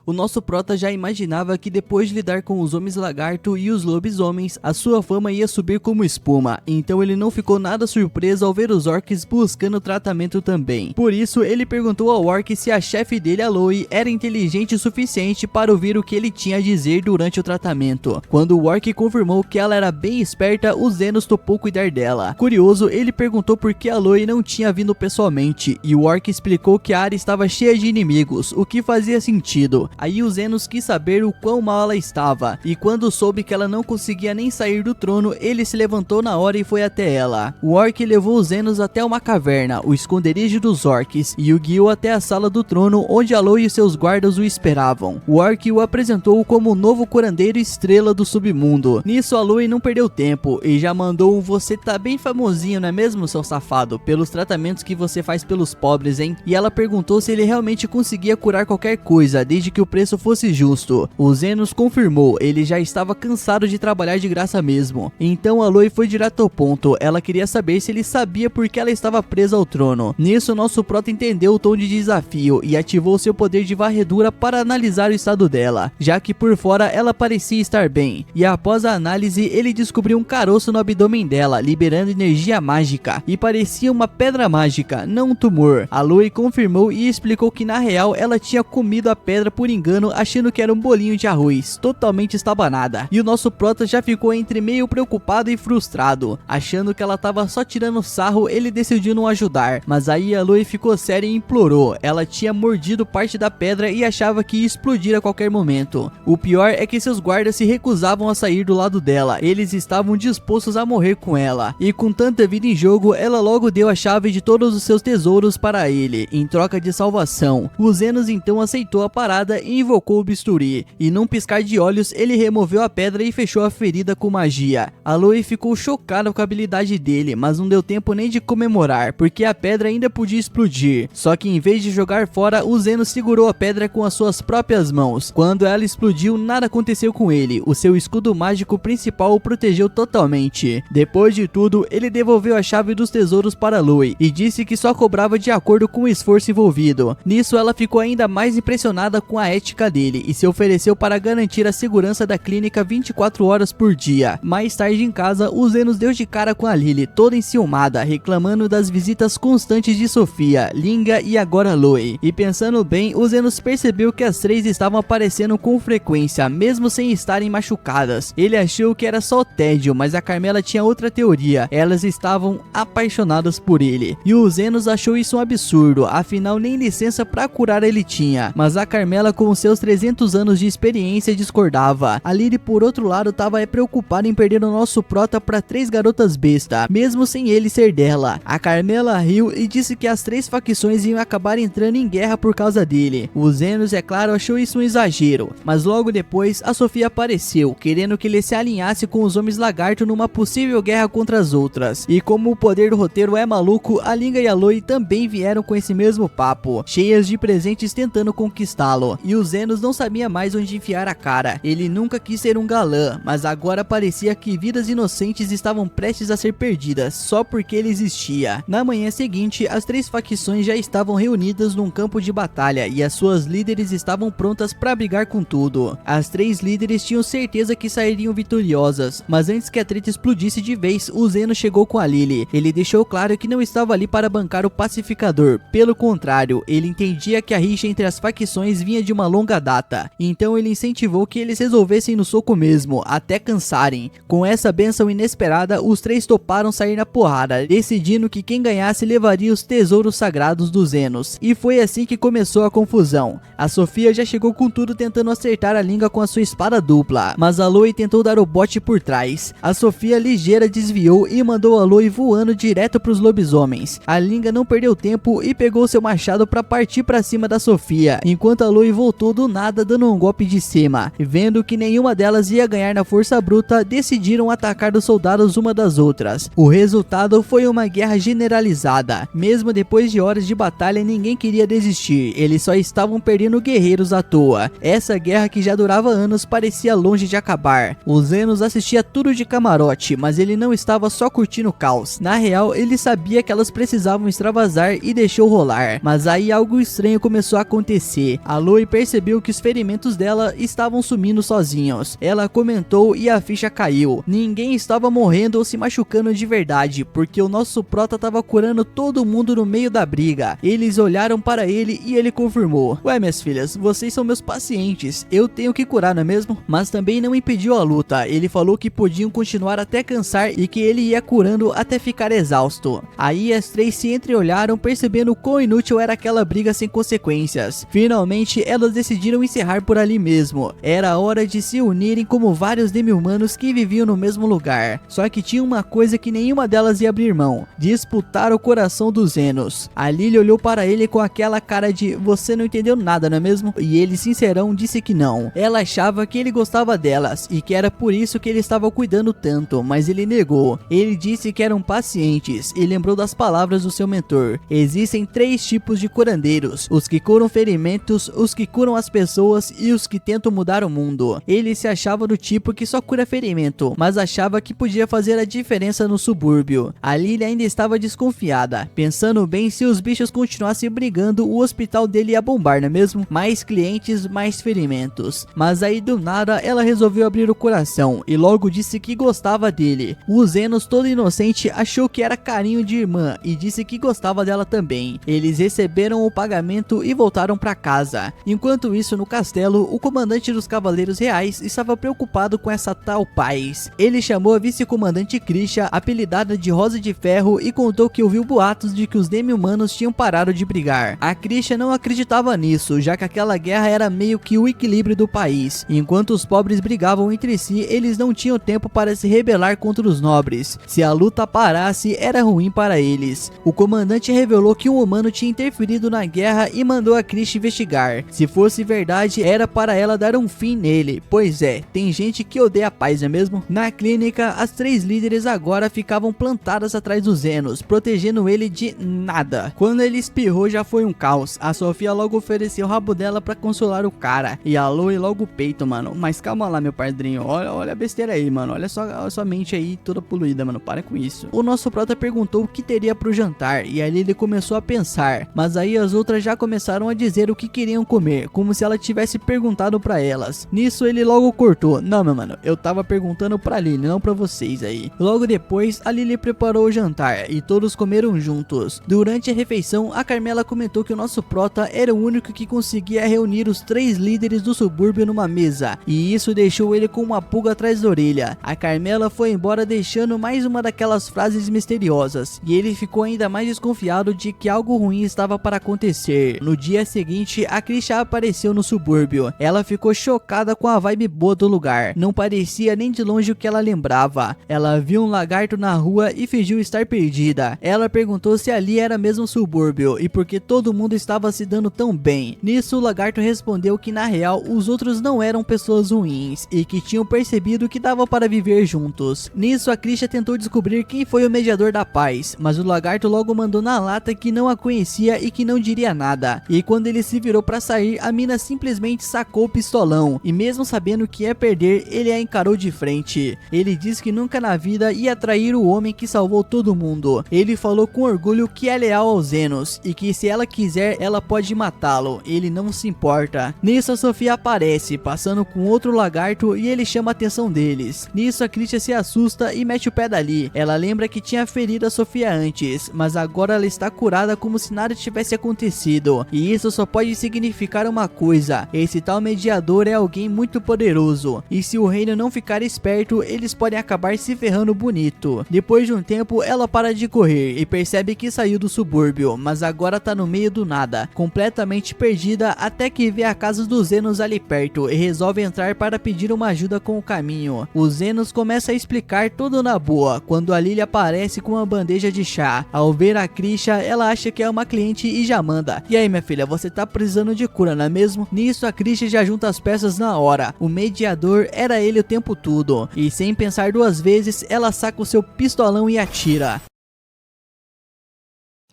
O nosso prota já imaginava que depois de lidar com os homens lagarto e os lobisomens, a sua fama ia subir como espuma, então ele não ficou nada surpreso ao ver os orcs buscando tratamento também. Por isso, ele perguntou ao orc se a chefe dele, a Aloy, era inteligente o suficiente para ouvir o que ele tinha a dizer durante o tratamento. Quando o orc confirmou que ela era bem esperta, o Zenos topou cuidar dela. Curioso, ele perguntou por que a Aloy não tinha vindo pessoalmente, e o orc explicou que a área estava cheia de inimigos, o que fazia sentido. Aí o Zenos quis saber o quão mal ela estava, e quando soube que ela não conseguia nem sair do trono, ele se levantou na hora e foi até ela. O orc levou o Zenos até uma caverna, o esconderijo dos orcs, e o guiou até a sala do trono, onde Aloy e seus guardas o esperavam. O orc o apresentou como o novo curandeiro estrela do submundo. Nisso, Aloy não perdeu tempo, e já mandou um "você tá bem famosinho, não é mesmo, seu safado, pelos tratamentos que você faz pelos pobres, hein?" E ela perguntou se ele realmente conseguia curar qualquer coisa, desde que o preço fosse justo. O Zenos confirmou, ele já estava cansado de trabalhar de graça mesmo. Então Aloy foi direto ao ponto, ela queria saber se ele sabia por que ela estava presa ao trono. Nisso, nosso prota entendeu o tom de desafio e ativou seu poder de varredura para analisar o estado dela, já que por fora ela parecia estar bem. E após a análise, ele descobriu um caroço no abdômen dela, liberando energia mágica, e parecia uma pedra mágica, não um tumor. Aloy confirmou e explicou que na real ela tinha comido a pedra por engano, achando que era um bolinho de arroz, totalmente estabanada. E o nosso prota já ficou entre meio preocupado e frustrado. Achando que ela tava só tirando sarro, ele decidiu não ajudar. Mas aí a Aloy ficou séria e implorou. Ela tinha mordido parte da pedra e achava que ia explodir a qualquer momento. O pior é que seus guardas se recusavam a sair do lado dela. Eles estavam dispostos a morrer com ela. E com tanta vida em jogo, ela logo deu a chave de todos os seus tesouros para ele, em troca de salvação. O Zenos então aceitou a parada e invocou o bisturi, e num piscar de olhos ele removeu a pedra e fechou a ferida com magia. Aloy ficou chocada com a habilidade dele, mas não deu tempo nem de comemorar, porque a pedra ainda podia explodir. Só que em vez de jogar fora, o Zenos segurou a pedra com as suas próprias mãos. Quando ela explodiu, nada aconteceu com ele, o seu escudo mágico principal o protegeu totalmente. Depois de tudo, ele devolveu a chave dos tesouros para Aloy, e disse que só cobrava de acordo com o esforço envolvido. Nisso, ela ficou ainda mais impressionada com a ética dele e se ofereceu para garantir a segurança da clínica 24 horas por dia. Mais tarde em casa, o Zenos deu de cara com a Lily, toda enciumada, reclamando das visitas constantes de Sofia, Linga e agora Aloy. E pensando bem, o Zenos percebeu que as três estavam aparecendo com frequência, mesmo sem estarem machucadas. Ele achou que era só tédio, mas a Carmela tinha outra teoria, elas estavam apaixonadas por ele. E o Zenos achou isso um absurdo, afinal nem licença para curar ele tinha. Mas a Carmela, com seus 300 anos de experiência, discordava. A Lily, por outro lado, estava preocupada em perder o nosso prota para 3 garotas besta, mesmo sem ele ser dela. A Carmela riu e disse que as 3 facções iam acabar entrando em guerra por causa dele. O Zenos, é claro, achou isso um exagero, mas logo depois a Sofia apareceu, querendo que ele se alinhasse com os homens lagarto numa possível guerra contra as outras. E como o poder do roteiro é maluco, a Linga e a Aloy também vieram com esse mesmo papo, cheias de presentes tentando conquistá-lo. e o Zenos não sabia mais onde enfiar a cara. Ele nunca quis ser um galã, mas agora parecia que vidas inocentes estavam prestes a ser perdidas só porque ele existia. Na manhã seguinte, as três facções já estavam reunidas num campo de batalha e as suas líderes estavam prontas para brigar com tudo. As três líderes tinham certeza que sairiam vitoriosas, mas antes que a treta explodisse de vez, o Zeno chegou com a Lily. Ele deixou claro que não estava ali para bancar o pacificador, pelo contrário, ele entendia que a rixa entre as facções vinha de uma longa data, então ele incentivou que eles resolvessem no soco mesmo, até cansarem. Com essa bênção inesperada, os três toparam sair na porrada, decidindo que quem ganhasse levaria os tesouros sagrados dos Zenos. E foi assim que começou a confusão. A Sofia já chegou com tudo tentando acertar a língua com a sua espada dupla, mas a Aloy tentou dar o bote por trás. A Sofia ligeira desviou e mandou a Aloy voando direto para os lobisomens. A língua não perdeu tempo e pegou seu machado para partir para cima da Sofia, enquanto a Aloy voltou do nada dando um golpe de cima. Vendo que nenhuma delas ia ganhar na força bruta, decidiram atacar os soldados uma das outras. O resultado foi uma guerra generalizada. Mesmo depois de horas de batalha, ninguém queria desistir, eles só estavam perdendo guerreiros à toa. Essa guerra, que já durava anos, parecia longe de acabar. O Zenos assistia tudo de camarote, mas ele não estava só curtindo o caos. Na real, ele sabia que elas precisavam extravasar e deixou rolar. Mas aí algo estranho começou a acontecer. A Aloy percebeu que os ferimentos dela estavam sumindo sozinhos. Ela comentou e a ficha caiu. Ninguém estava morrendo ou se machucando de verdade, porque o nosso prota estava curando todo mundo no meio da briga. Eles olharam para ele e ele confirmou: ué, minhas filhas, vocês são meus pacientes, eu tenho que curar, não é mesmo? Mas também não impediu a luta. Ele falou que podiam continuar até cansar e que ele ia curando até ficar exausto. Aí as três se entreolharam, percebendo quão inútil era aquela briga sem consequências. Finalmente elas decidiram encerrar por ali mesmo. Era hora de se unirem como vários demi-humanos que viviam no mesmo lugar. Só que tinha uma coisa que nenhuma delas ia abrir mão: disputar o coração dos Zenos. A Lily olhou para ele com aquela cara de você não entendeu nada, não é mesmo? E ele, sincerão, disse que não. Ela achava que ele gostava delas e que era por isso que ele estava cuidando tanto, mas ele negou. Ele disse que eram pacientes e lembrou das palavras do seu mentor: existem três tipos de curandeiros: os que curam ferimentos, os que curam as pessoas e os que tentam mudar o mundo. Ele se achava do tipo que só cura ferimento, mas achava que podia fazer a diferença no subúrbio. A Lily ainda estava desconfiada, pensando bem, se os bichos continuassem brigando, o hospital dele ia bombar, não é mesmo? Mais clientes, mais ferimentos. Mas aí do nada ela resolveu abrir o coração e logo disse que gostava dele. O Zenos, todo inocente, achou que era carinho de irmã e disse que gostava dela também. Eles receberam o pagamento e voltaram para casa. Enquanto isso, no castelo, o comandante dos Cavaleiros Reais estava preocupado com essa tal paz. Ele chamou a vice-comandante Krisha, apelidada de Rosa de Ferro, e contou que ouviu boatos de que os demi-humanos tinham parado de brigar. A Krisha não acreditava nisso, já que aquela guerra era meio que o equilíbrio do país. Enquanto os pobres brigavam entre si, eles não tinham tempo para se rebelar contra os nobres. Se a luta parasse, era ruim para eles. O comandante revelou que um humano tinha interferido na guerra e mandou a Krisha investigar. Se fosse verdade, era para ela dar um fim nele. Pois é, tem gente que odeia a paz, não é mesmo? Na clínica, as três líderes agora ficavam plantadas atrás dos Zenos, protegendo ele de nada. Quando ele espirrou, já foi um caos. A Sofia logo ofereceu o rabo dela pra consolar o cara, e a Aloy logo o peito, mano. Mas calma lá, meu padrinho, olha a besteira aí, mano. Olha só a sua mente aí toda poluída, mano. Para com isso. O nosso prota perguntou o que teria pro jantar, e ali ele começou a pensar. Mas aí as outras já começaram a dizer o que queriam comer, como se ela tivesse perguntado pra elas. Nisso ele logo cortou: não, meu mano, eu tava perguntando pra Lily, não pra vocês aí. Logo depois, a Lily preparou o jantar e todos comeram juntos. Durante a refeição, a Carmela comentou que o nosso prota era o único que conseguia reunir os três líderes do subúrbio numa mesa, e isso deixou ele com uma pulga atrás da orelha. A Carmela foi embora deixando mais uma daquelas frases misteriosas, e ele ficou ainda mais desconfiado de que algo ruim estava para acontecer. No dia seguinte, a Krisha apareceu no subúrbio. Ela ficou chocada com a vibe boa do lugar. Não parecia nem de longe o que ela lembrava. Ela viu um lagarto na rua e fingiu estar perdida. Ela perguntou se ali era mesmo um subúrbio e por que todo mundo estava se dando tão bem. Nisso, o lagarto respondeu que na real os outros não eram pessoas ruins e que tinham percebido que dava para viver juntos. Nisso, a Krisha tentou descobrir quem foi o mediador da paz, mas o lagarto logo mandou na lata que não a conhecia e que não diria nada. E quando ele se virou para sair, verdade, a mina simplesmente sacou o pistolão, e mesmo sabendo que ia perder, ele a encarou de frente. Ele disse que nunca na vida ia trair o homem que salvou todo mundo. Ele falou com orgulho que é leal aos Zenos, e que se ela quiser, ela pode matá-lo, ele não se importa. Nisso a Sofia aparece, passando com outro lagarto, e ele chama a atenção deles. Nisso a Christian se assusta e mete o pé dali. Ela lembra que tinha ferido a Sofia antes, mas agora ela está curada como se nada tivesse acontecido, e isso só pode significar uma coisa: esse tal mediador é alguém muito poderoso, e se o reino não ficar esperto, eles podem acabar se ferrando bonito. Depois de um tempo, ela para de correr e percebe que saiu do subúrbio, mas agora tá no meio do nada, completamente perdida, até que vê a casa dos Zenos ali perto e resolve entrar para pedir uma ajuda com o caminho. Os Zenos começa a explicar tudo na boa, quando a Lily aparece com uma bandeja de chá. Ao ver a Christian, ela acha que é uma cliente e já manda: "E aí, minha filha, você tá precisando de cura, não é mesmo?" Nisso a Christian já junta as peças na hora. O mediador era ele o tempo todo, e sem pensar duas vezes, ela saca o seu pistolão e atira.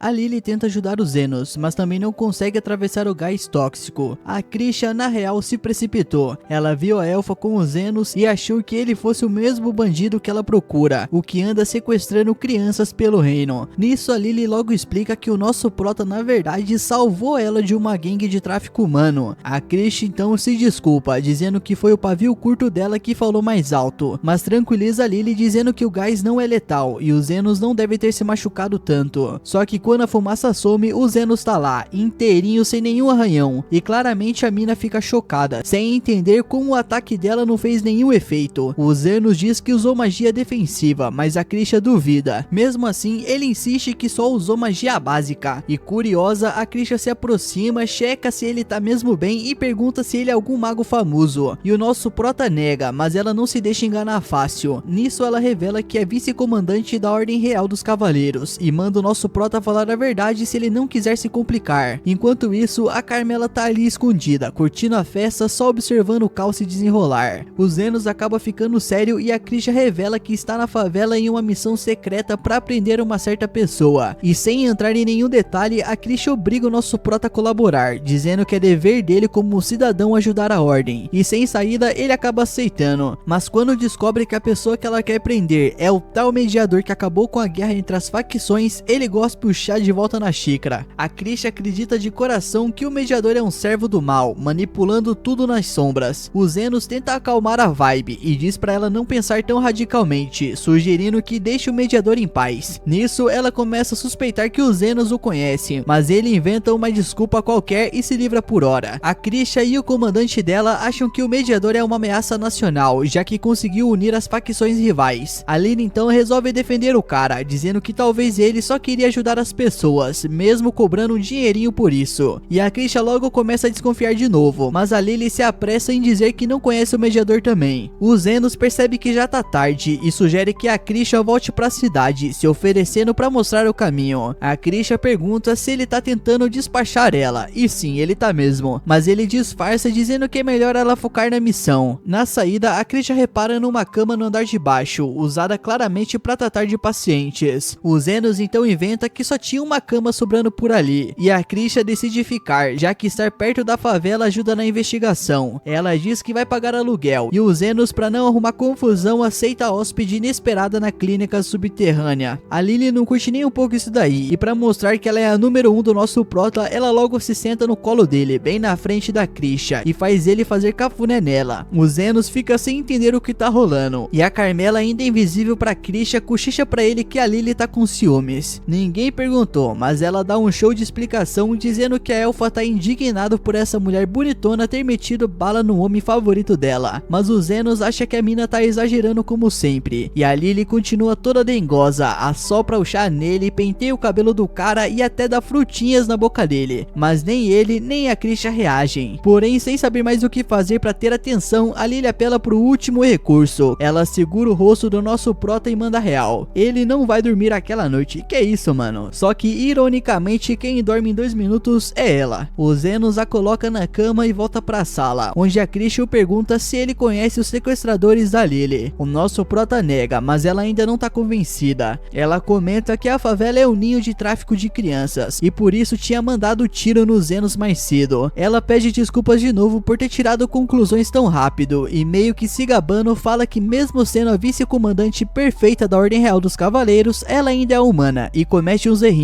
A Lily tenta ajudar os Zenos, mas também não consegue atravessar o gás tóxico. A Christian, na real, se precipitou. Ela viu a elfa com os Zenos e achou que ele fosse o mesmo bandido que ela procura, o que anda sequestrando crianças pelo reino. Nisso a Lily logo explica que o nosso prota na verdade salvou ela de uma gangue de tráfico humano. A Christian então se desculpa, dizendo que foi o pavio curto dela que falou mais alto, mas tranquiliza a Lily dizendo que o gás não é letal e os Zenos não devem ter se machucado tanto. Só que quando a fumaça some, o Zenos tá lá, inteirinho, sem nenhum arranhão, e claramente a mina fica chocada, sem entender como o ataque dela não fez nenhum efeito. O Zenos diz que usou magia defensiva, mas a Christian duvida. Mesmo assim, ele insiste que só usou magia básica, e curiosa, a Christian se aproxima, checa se ele tá mesmo bem e pergunta se ele é algum mago famoso, e o nosso prota nega, mas ela não se deixa enganar fácil. Nisso ela revela que é vice-comandante da Ordem Real dos Cavaleiros, e manda o nosso prota falar a verdade se ele não quiser se complicar. Enquanto isso, a Carmela tá ali escondida, curtindo a festa, só observando o caos se desenrolar. O Zenos acaba ficando sério e a Christian revela que está na favela em uma missão secreta para prender uma certa pessoa. E sem entrar em nenhum detalhe, a Christian obriga o nosso prota a colaborar, dizendo que é dever dele como cidadão ajudar a ordem. E sem saída, ele acaba aceitando. Mas quando descobre que a pessoa que ela quer prender é o tal mediador que acabou com a guerra entre as facções, ele gospe o chá de volta na xícara. A Christian acredita de coração que o mediador é um servo do mal, manipulando tudo nas sombras. O Zenos tenta acalmar a vibe e diz pra ela não pensar tão radicalmente, sugerindo que deixe o mediador em paz. Nisso, ela começa a suspeitar que o Zenos o conhece, mas ele inventa uma desculpa qualquer e se livra por hora. A Christian e o comandante dela acham que o mediador é uma ameaça nacional, já que conseguiu unir as facções rivais. A Lily então resolve defender o cara, dizendo que talvez ele só queria ajudar as pessoas, mesmo cobrando um dinheirinho por isso. E a Christian logo começa a desconfiar de novo, mas a Lily se apressa em dizer que não conhece o mediador também. O Zenos percebe que já tá tarde e sugere que a Christian volte pra cidade, se oferecendo pra mostrar o caminho. A Christian pergunta se ele tá tentando despachar ela, e sim, ele tá mesmo, mas ele disfarça dizendo que é melhor ela focar na missão. Na saída, a Christian repara numa cama no andar de baixo, usada claramente pra tratar de pacientes. O Zenos então inventa que só tinha uma cama sobrando por ali, e a Christian decide ficar, já que estar perto da favela ajuda na investigação. Ela diz que vai pagar aluguel, e o Zenos, pra não arrumar confusão, aceita a hóspede inesperada na clínica subterrânea. A Lily não curte nem um pouco isso daí, e pra mostrar que ela é a número 1 do nosso prota, ela logo se senta no colo dele, bem na frente da Christian, e faz ele fazer cafuné nela. O Zenos fica sem entender o que tá rolando, e a Carmela, ainda invisível pra Christian, cochicha pra ele que a Lily tá com ciúmes. Ninguém perguntou, mas ela dá um show de explicação, dizendo que a elfa tá indignado por essa mulher bonitona ter metido bala no homem favorito dela. Mas o Zenos acha que a mina tá exagerando como sempre, e a Lily continua toda dengosa, assopra o chá nele, penteia o cabelo do cara e até dá frutinhas na boca dele. Mas nem ele, nem a Christian reagem. Porém, sem saber mais o que fazer pra ter atenção, a Lily apela pro último recurso. Ela segura o rosto do nosso prota e manda real: ele não vai dormir aquela noite. Que isso, mano? Só Só que ironicamente quem dorme em 2 minutos é ela. O Zenos a coloca na cama e volta pra sala, onde a Christian pergunta se ele conhece os sequestradores da Lily. O nosso prota nega, mas ela ainda não tá convencida. Ela comenta que a favela é um ninho de tráfico de crianças e por isso tinha mandado tiro nos Zenos mais cedo. Ela pede desculpas de novo por ter tirado conclusões tão rápido e meio que se gabando fala que mesmo sendo a vice-comandante perfeita da Ordem Real dos Cavaleiros, ela ainda é humana e comete uns errinhos.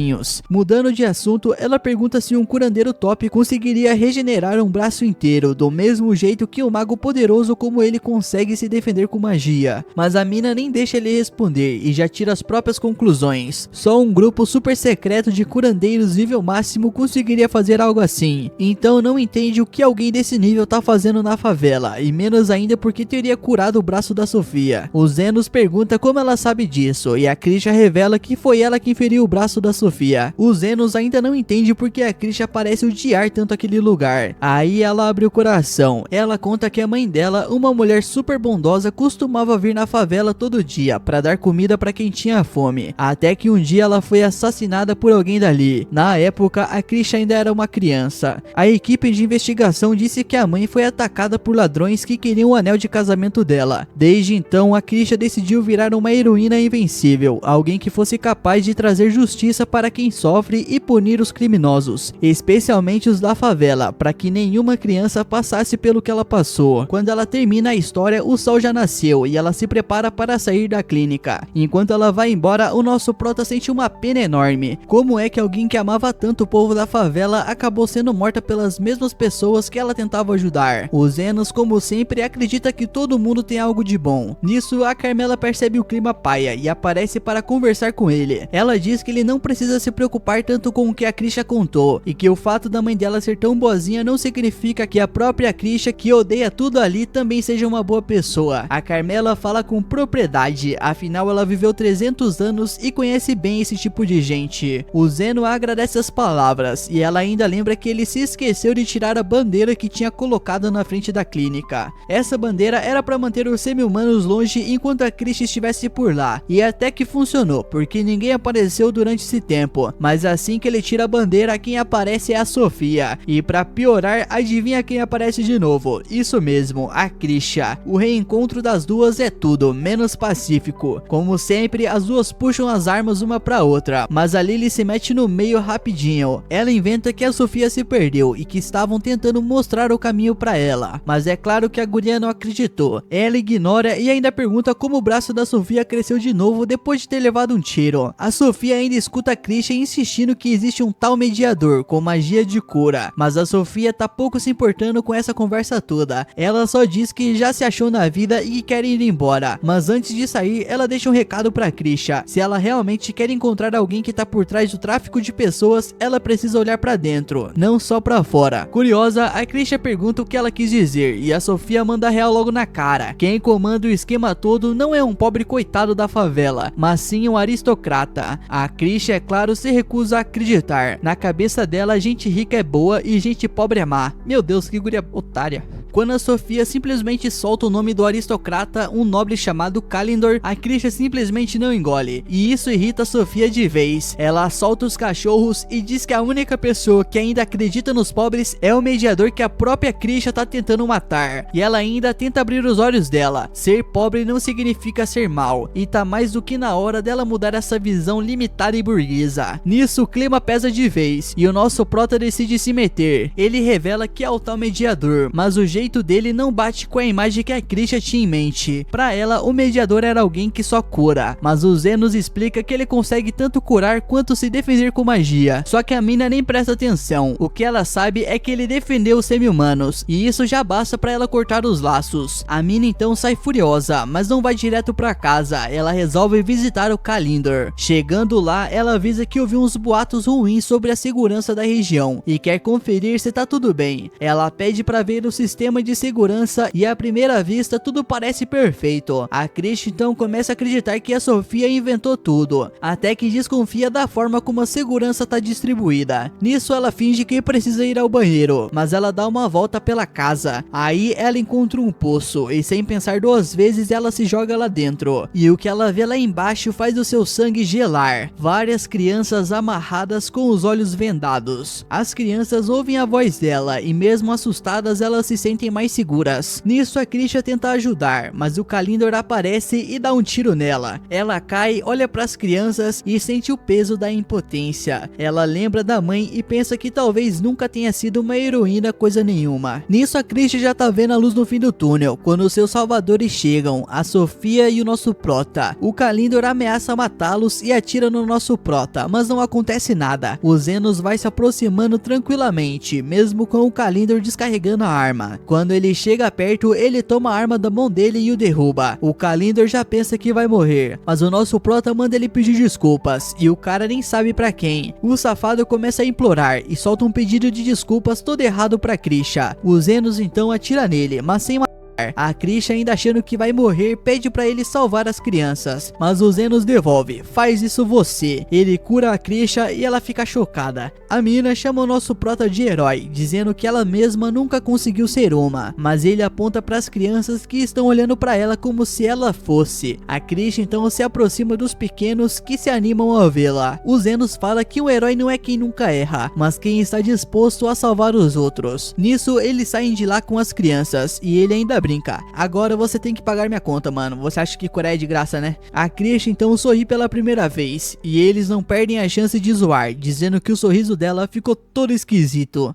Mudando de assunto, ela pergunta se um curandeiro top conseguiria regenerar um braço inteiro, do mesmo jeito que um mago poderoso como ele consegue se defender com magia. Mas a mina nem deixa ele responder e já tira as próprias conclusões. Só um grupo super secreto de curandeiros nível máximo conseguiria fazer algo assim. Então não entende o que alguém desse nível tá fazendo na favela, e menos ainda porque teria curado o braço da Sofia. O Zenos pergunta como ela sabe disso e a Christian revela que foi ela quem feriu o braço da Sofia. O Zenos ainda não entende porque a Christian parece odiar tanto aquele lugar. Aí ela abre o coração. Ela conta que a mãe dela, uma mulher super bondosa, costumava vir na favela todo dia para dar comida para quem tinha fome. Até que um dia ela foi assassinada por alguém dali. Na época, a Christian ainda era uma criança. A equipe de investigação disse que a mãe foi atacada por ladrões que queriam o anel de casamento dela. Desde então, a Christian decidiu virar uma heroína invencível, alguém que fosse capaz de trazer justiça para quem sofre e punir os criminosos, especialmente os da favela, para que nenhuma criança passasse pelo que ela passou. Quando ela termina a história, o sol já nasceu e ela se prepara para sair da clínica. Enquanto ela vai embora, o nosso prota sente uma pena enorme. Como é que alguém que amava tanto o povo da favela acabou sendo morta pelas mesmas pessoas que ela tentava ajudar? O Zenos, como sempre, acredita que todo mundo tem algo de bom. Nisso, a Carmela percebe o clima paia e aparece para conversar com ele. Ela diz que ele não precisa se preocupar tanto com o que a Christian contou, e que o fato da mãe dela ser tão boazinha não significa que a própria Christian, que odeia tudo ali, também seja uma boa pessoa. A Carmela fala com propriedade, afinal ela viveu 300 anos e conhece bem esse tipo de gente. O Zeno agradece as palavras e ela ainda lembra que ele se esqueceu de tirar a bandeira que tinha colocado na frente da clínica. Essa bandeira era para manter os semi-humanos longe enquanto a Christian estivesse por lá, e até que funcionou, porque ninguém apareceu durante esse tempo. Mas assim que ele tira a bandeira, quem aparece é a Sofia. E pra piorar, adivinha quem aparece de novo? Isso mesmo, a Christian. O reencontro das duas é tudo menos pacífico. Como sempre, as duas puxam as armas uma pra outra, mas a Lily se mete no meio rapidinho. Ela inventa que a Sofia se perdeu e que estavam tentando mostrar o caminho pra ela, mas é claro que a guria não acreditou. Ela ignora e ainda pergunta como o braço da Sofia cresceu de novo depois de ter levado um tiro. A Sofia ainda escuta a Christian insistindo que existe um tal mediador com magia de cura, mas a Sofia tá pouco se importando com essa conversa toda. Ela só diz que já se achou na vida e que quer ir embora, mas antes de sair ela deixa um recado pra Christian. Se ela realmente quer encontrar alguém que tá por trás do tráfico de pessoas, ela precisa olhar pra dentro, não só pra fora. Curiosa, a Christian pergunta o que ela quis dizer e a Sofia manda real logo na cara. Quem comanda o esquema todo não é um pobre coitado da favela, mas sim um aristocrata. A Christian, é claro, se recusa a acreditar. Na cabeça dela, gente rica é boa e gente pobre é má. Meu Deus, que guria otária. Quando a Sofia simplesmente solta o nome do aristocrata, um nobre chamado Kalindor, a Christian simplesmente não engole, e isso irrita a Sofia de vez. Ela assalta os cachorros e diz que a única pessoa que ainda acredita nos pobres é o mediador que a própria Christian tá tentando matar, e ela ainda tenta abrir os olhos dela. Ser pobre não significa ser mal, e tá mais do que na hora dela mudar essa visão limitada e burguesa. Nisso o clima pesa de vez, e o nosso prota decide se meter. Ele revela que é o tal mediador, mas o jeito dele não bate com a imagem que a Christian tinha em mente. Pra ela, o mediador era alguém que só cura, mas o Zenos explica que ele consegue tanto curar quanto se defender com magia. Só que a mina nem presta atenção. O que ela sabe é que ele defendeu os semi-humanos, e isso já basta pra ela cortar os laços. A mina então sai furiosa, mas não vai direto pra casa. Ela resolve visitar o Kalindor. Chegando lá, ela avisa que ouviu uns boatos ruins sobre a segurança da região e quer conferir se tá tudo bem. Ela pede pra ver o sistema de segurança e à primeira vista tudo parece perfeito. A Christian então começa a acreditar que a Sofia inventou tudo, até que desconfia da forma como a segurança tá distribuída. Nisso ela finge que precisa ir ao banheiro, mas ela dá uma volta pela casa. Aí ela encontra um poço e sem pensar duas vezes ela se joga lá dentro, e o que ela vê lá embaixo faz o seu sangue gelar. Várias crianças amarradas com os olhos vendados. As crianças ouvem a voz dela e mesmo assustadas elas se sentem mais seguras. Nisso a Krisha tenta ajudar, mas o Kalindor aparece e dá um tiro nela. Ela cai, olha para as crianças e sente o peso da impotência. Ela lembra da mãe e pensa que talvez nunca tenha sido uma heroína coisa nenhuma. Nisso a Krisha já tá vendo a luz no fim do túnel, quando os seus salvadores chegam, a Sofia e o nosso prota. O Kalindor ameaça matá-los e atira no nosso prota, mas não acontece nada. O Zenos vai se aproximando tranquilamente, mesmo com o Kalindor descarregando a arma. Quando ele chega perto, ele toma a arma da mão dele e o derruba. O Kalindor já pensa que vai morrer, mas o nosso prota manda ele pedir desculpas, e o cara nem sabe pra quem. O safado começa a implorar e solta um pedido de desculpas todo errado pra Krisha. O Zenos então atira nele, mas sem matar. A Krisha, ainda achando que vai morrer, pede pra ele salvar as crianças, mas o Zenos devolve: faz isso você. Ele cura a Krisha e ela fica chocada. A mina chama o nosso prota de herói, dizendo que ela mesma nunca conseguiu ser uma, mas ele aponta para as crianças que estão olhando pra ela como se ela fosse. A Krisha então se aproxima dos pequenos que se animam a vê-la. O Zenos fala que o herói não é quem nunca erra, mas quem está disposto a salvar os outros. Nisso eles saem de lá com as crianças e ele ainda brinca: agora você tem que pagar minha conta, mano. Você acha que Coreia é de graça, né? A Krisha então sorri pela primeira vez e eles não perdem a chance de zoar, dizendo que o sorriso dela ficou todo esquisito.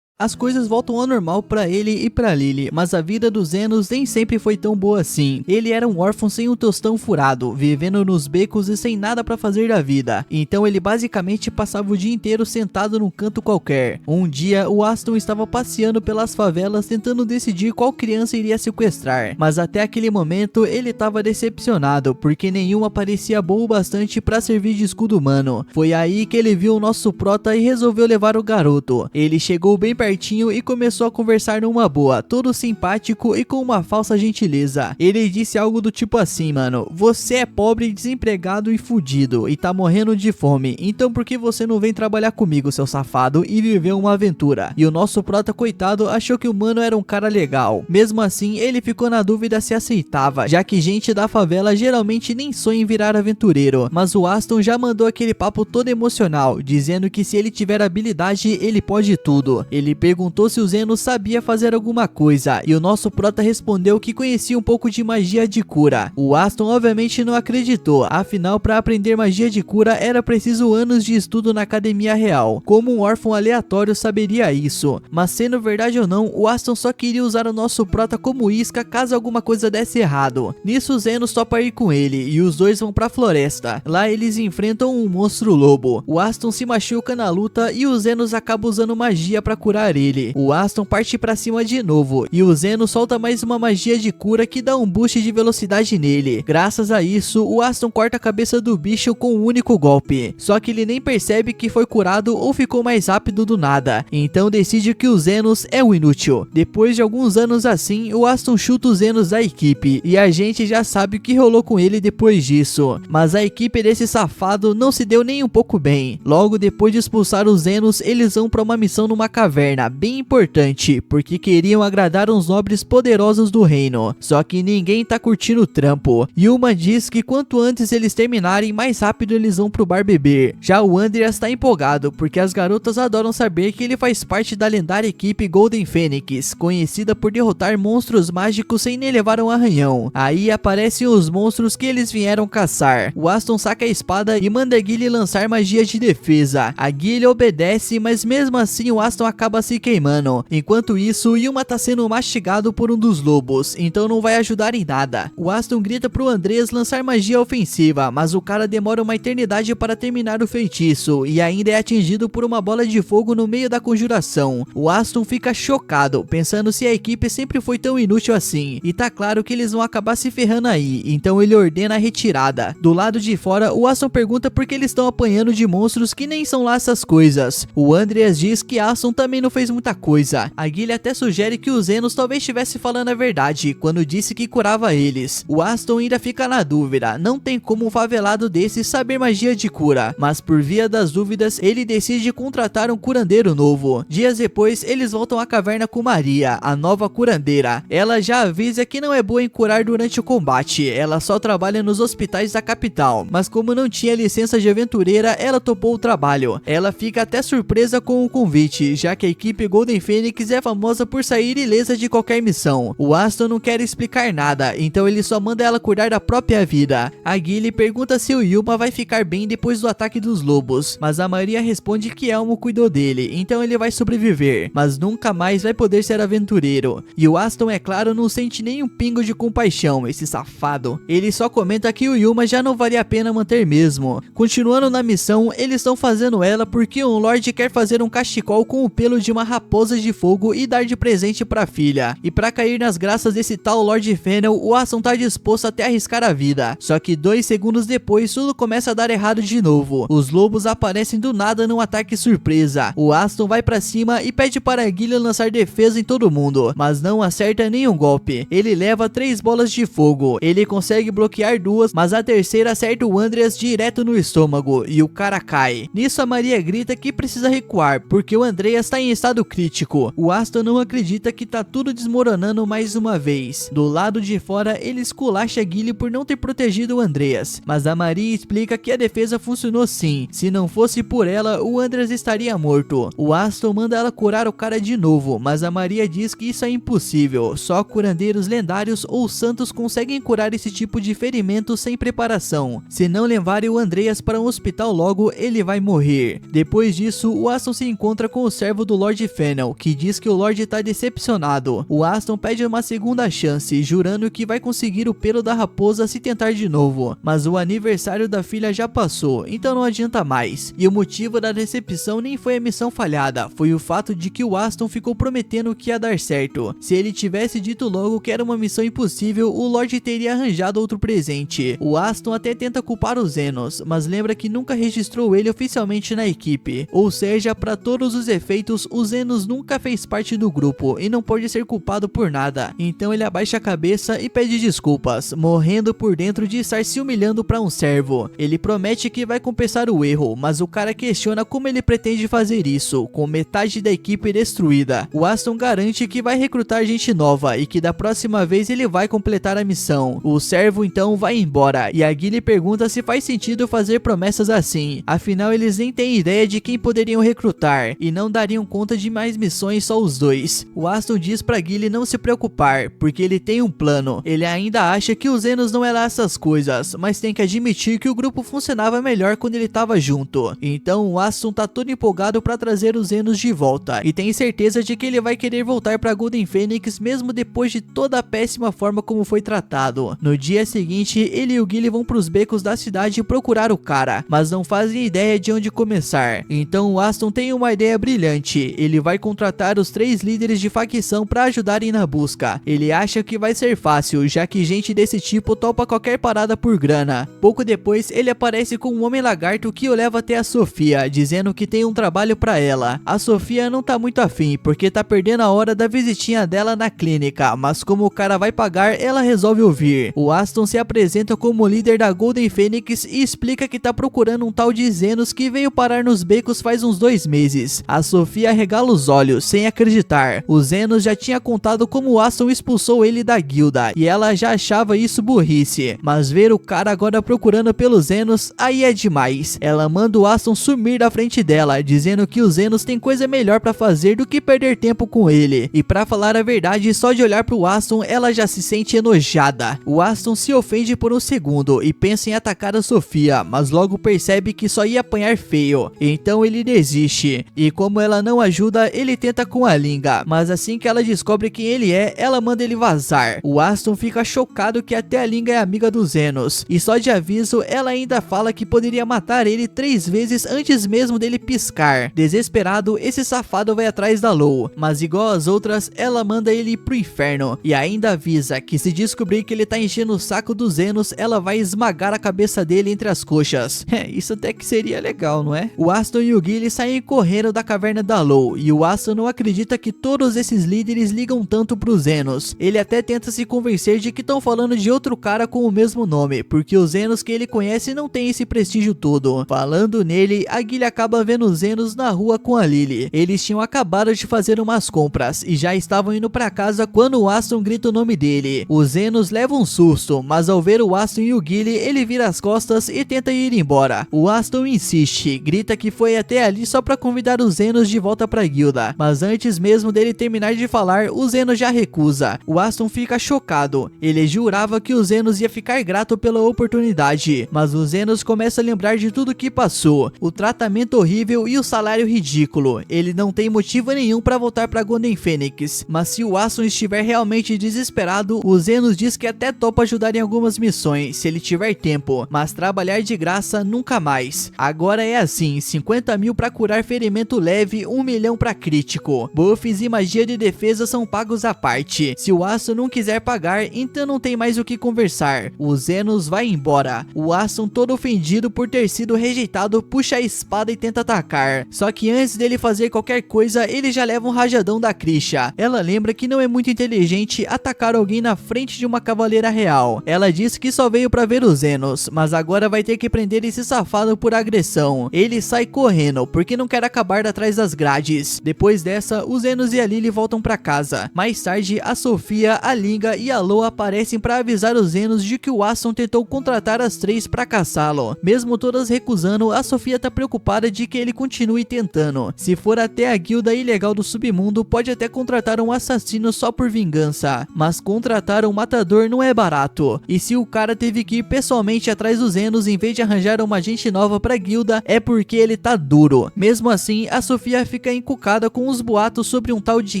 As coisas voltam ao normal pra ele e pra Lily, mas a vida do Zenos nem sempre foi tão boa assim. Ele era um órfão sem um tostão furado, vivendo nos becos e sem nada pra fazer da vida. Então ele basicamente passava o dia inteiro sentado num canto qualquer. Um dia o Aston estava passeando pelas favelas tentando decidir qual criança iria sequestrar, mas até aquele momento ele estava decepcionado, porque nenhuma parecia boa o bastante pra servir de escudo humano. Foi aí que ele viu o nosso prota e resolveu levar o garoto. Ele chegou bem pertinho e começou a conversar numa boa, todo simpático e com uma falsa gentileza. Ele disse algo do tipo assim: mano, você é pobre, desempregado e fudido e tá morrendo de fome, então por que você não vem trabalhar comigo, seu safado, e viver uma aventura? E o nosso prota, coitado, achou que o mano era um cara legal. Mesmo assim, ele ficou na dúvida se aceitava, já que gente da favela geralmente nem sonha em virar aventureiro. Mas o Aston já mandou aquele papo todo emocional, dizendo que se ele tiver habilidade, ele pode tudo. Ele perguntou se o Zenos sabia fazer alguma coisa, e o nosso prota respondeu que conhecia um pouco de magia de cura. O Aston obviamente não acreditou, afinal para aprender magia de cura era preciso anos de estudo na academia real. Como um órfão aleatório saberia isso? Mas sendo verdade ou não, o Aston só queria usar o nosso prota como isca caso alguma coisa desse errado. Nisso o Zenos topa ir com ele, e os dois vão pra floresta. Lá eles enfrentam um monstro lobo. O Aston se machuca na luta e o Zenos acaba usando magia pra curar ele. O Aston parte pra cima de novo e o Zenos solta mais uma magia de cura que dá um boost de velocidade nele. Graças a isso, o Aston corta a cabeça do bicho com um único golpe. Só que ele nem percebe que foi curado ou ficou mais rápido do nada. Então decide que o Zenos é um inútil. Depois de alguns anos assim, o Aston chuta o Zenos da equipe e a gente já sabe o que rolou com ele depois disso. Mas a equipe desse safado não se deu nem um pouco bem. Logo depois de expulsar os Zenos, eles vão pra uma missão numa caverna bem importante, porque queriam agradar uns nobres poderosos do reino. Só que ninguém tá curtindo o trampo. Yuma diz que quanto antes eles terminarem, mais rápido eles vão pro bar beber. Já o Andreas tá empolgado, porque as garotas adoram saber que ele faz parte da lendária equipe Golden Phoenix, conhecida por derrotar monstros mágicos sem nem levar um arranhão. Aí aparecem os monstros que eles vieram caçar. O Aston saca a espada e manda a Gilly lançar magia de defesa. A Gilly obedece, mas mesmo assim o Aston acaba se queimando. Enquanto isso, Yuma tá sendo mastigado por um dos lobos, então não vai ajudar em nada. O Aston grita pro Andreas lançar magia ofensiva, mas o cara demora uma eternidade para terminar o feitiço e ainda é atingido por uma bola de fogo no meio da conjuração. O Aston fica chocado, pensando se a equipe sempre foi tão inútil assim, e tá claro que eles vão acabar se ferrando aí, então ele ordena a retirada. Do lado de fora, o Aston pergunta por que eles estão apanhando de monstros que nem são lá essas coisas. O Andreas diz que Aston também não não fez muita coisa. A Guile até sugere que o Zenos talvez estivesse falando a verdade quando disse que curava eles. O Aston ainda fica na dúvida, não tem como um favelado desse saber magia de cura, mas por via das dúvidas ele decide contratar um curandeiro novo. Dias depois eles voltam à caverna com Maria, a nova curandeira. Ela já avisa que não é boa em curar durante o combate, ela só trabalha nos hospitais da capital, mas como não tinha licença de aventureira, ela topou o trabalho. Ela fica até surpresa com o convite, já que a equipe Golden Phoenix é famosa por sair ilesa de qualquer missão. O Aston não quer explicar nada, então ele só manda ela cuidar da própria vida. A Guile pergunta se o Yuma vai ficar bem depois do ataque dos lobos, mas a Maria responde que Elmo cuidou dele, então ele vai sobreviver, mas nunca mais vai poder ser aventureiro. E o Aston, é claro, não sente nenhum pingo de compaixão, esse safado. Ele só comenta que o Yuma já não valia a pena manter mesmo. Continuando na missão, eles estão fazendo ela porque um Lorde quer fazer um cachecol com o pelo de uma raposa de fogo e dar de presente pra filha. E pra cair nas graças desse tal Lord Fennel, o Aston tá disposto até arriscar a vida. Só que 2 segundos depois, tudo começa a dar errado de novo. Os lobos aparecem do nada num ataque surpresa. O Aston vai pra cima e pede para a Guile lançar defesa em todo mundo, mas não acerta nenhum golpe. Ele leva 3 bolas de fogo. Ele consegue bloquear 2, mas a terceira acerta o Andreas direto no estômago e o cara cai. Nisso a Maria grita que precisa recuar, porque o Andreas tá em estado crítico. O Aston não acredita que tá tudo desmoronando mais uma vez. Do lado de fora, ele esculacha a Guile por não ter protegido o Andreas, mas a Maria explica que a defesa funcionou sim. Se não fosse por ela, o Andreas estaria morto. O Aston manda ela curar o cara de novo, mas a Maria diz que isso é impossível. Só curandeiros lendários ou santos conseguem curar esse tipo de ferimento sem preparação. Se não levarem o Andreas para um hospital logo, ele vai morrer. Depois disso, o Aston se encontra com o servo do Lord Fennel, que diz que o Lorde tá decepcionado. O Aston pede uma segunda chance, jurando que vai conseguir o pelo da raposa se tentar de novo. Mas o aniversário da filha já passou, então não adianta mais. E o motivo da decepção nem foi a missão falhada, foi o fato de que o Aston ficou prometendo que ia dar certo. Se ele tivesse dito logo que era uma missão impossível, o Lorde teria arranjado outro presente. O Aston até tenta culpar os Zenos, mas lembra que nunca registrou ele oficialmente na equipe. Ou seja, para todos os efeitos, o Zenos nunca fez parte do grupo e não pode ser culpado por nada. Então ele abaixa a cabeça e pede desculpas, morrendo por dentro de estar se humilhando para um servo. Ele promete que vai compensar o erro, mas o cara questiona como ele pretende fazer isso, com metade da equipe destruída. O Aston garante que vai recrutar gente nova e que da próxima vez ele vai completar a missão. O servo então vai embora e a Guile pergunta se faz sentido fazer promessas assim, afinal eles nem têm ideia de quem poderiam recrutar e não dariam conta de mais missões só os dois. O Aston diz pra Guile não se preocupar, porque ele tem um plano. Ele ainda acha que os Zenos não é lá essas coisas, mas tem que admitir que o grupo funcionava melhor quando ele tava junto. Então o Aston tá todo empolgado pra trazer os Zenos de volta e tem certeza de que ele vai querer voltar pra Golden Phoenix mesmo depois de toda a péssima forma como foi tratado. No dia seguinte, ele e o Guile vão pros becos da cidade procurar o cara, mas não fazem ideia de onde começar. Então o Aston tem uma ideia brilhante. Ele vai contratar os 3 líderes de facção pra ajudarem na busca. Ele acha que vai ser fácil, já que gente desse tipo topa qualquer parada por grana. Pouco depois, ele aparece com um homem lagarto que o leva até a Sofia, dizendo que tem um trabalho pra ela. A Sofia não tá muito afim, porque tá perdendo a hora da visitinha dela na clínica, mas como o cara vai pagar, ela resolve ouvir. O Aston se apresenta como líder da Golden Phoenix e explica que tá procurando um tal de Zenos que veio parar nos becos faz uns 2 meses. A Sofia regala os olhos, sem acreditar. O Zenos já tinha contado como o Aston expulsou ele da guilda, e ela já achava isso burrice. Mas ver o cara agora procurando pelos Zenos, aí é demais. Ela manda o Aston sumir da frente dela, dizendo que os Zenos tem coisa melhor pra fazer do que perder tempo com ele. E pra falar a verdade, só de olhar pro Aston, ela já se sente enojada. O Aston se ofende por um segundo e pensa em atacar a Sofia, mas logo percebe que só ia apanhar feio. Então ele desiste. E como ela não ajuda, ele tenta com a Linga, mas assim que ela descobre quem ele é, ela manda ele vazar. O Aston fica chocado que até a Linga é amiga dos Zenos, e só de aviso, ela ainda fala que poderia matar ele 3 vezes antes mesmo dele piscar. Desesperado, esse safado vai atrás da Lou, mas igual às outras, ela manda ele ir pro inferno, e ainda avisa que se descobrir que ele tá enchendo o saco dos Zenos, ela vai esmagar a cabeça dele entre as coxas. Isso até que seria legal, não é? O Aston e o Guile saem correndo da caverna da Lou, falou, e o Aston não acredita que todos esses líderes ligam tanto pro Zenos. Ele até tenta se convencer de que estão falando de outro cara com o mesmo nome, porque os Zenos que ele conhece não tem esse prestígio todo. Falando nele, a Guile acaba vendo os Zenos na rua com a Lily. Eles tinham acabado de fazer umas compras e já estavam indo pra casa quando o Aston grita o nome dele. Os Zenos levam um susto, mas ao ver o Aston e o Guile, ele vira as costas e tenta ir embora. O Aston insiste, grita que foi até ali só pra convidar os Zenos de volta pra guilda, mas antes mesmo dele terminar de falar, o Zenos já recusa. O Aston fica chocado, ele jurava que os Zenos ia ficar grato pela oportunidade, mas os Zenos começa a lembrar de tudo que passou, o tratamento horrível e o salário ridículo. Ele não tem motivo nenhum pra voltar pra Golden Phoenix, mas se o Aston estiver realmente desesperado, o Zenos diz que até topa ajudar em algumas missões, se ele tiver tempo, mas trabalhar de graça nunca mais. Agora é assim, 50 mil pra curar ferimento leve, 1 milhão pra crítico. Buffs e magia de defesa são pagos à parte. Se o Aston não quiser pagar, então não tem mais o que conversar. O Zenos vai embora. O Aston, todo ofendido por ter sido rejeitado, puxa a espada e tenta atacar. Só que antes dele fazer qualquer coisa, ele já leva um rajadão da Krisha. Ela lembra que não é muito inteligente atacar alguém na frente de uma cavaleira real. Ela diz que só veio pra ver os Zenos, mas agora vai ter que prender esse safado por agressão. Ele sai correndo, porque não quer acabar atrás das grades. Depois dessa, os Zenos e a Lily voltam pra casa. Mais tarde, a Sofia, a Linga e a Lo aparecem pra avisar os Zenos de que o Aston tentou contratar as três pra caçá-lo. Mesmo todas recusando, a Sofia tá preocupada de que ele continue tentando. Se for até a guilda ilegal do submundo, pode até contratar um assassino só por vingança. Mas contratar um matador não é barato. E se o cara teve que ir pessoalmente atrás dos Zenos em vez de arranjar uma gente nova pra guilda, é porque ele tá duro. Mesmo assim, a Sofia fica encucada com os boatos sobre um tal de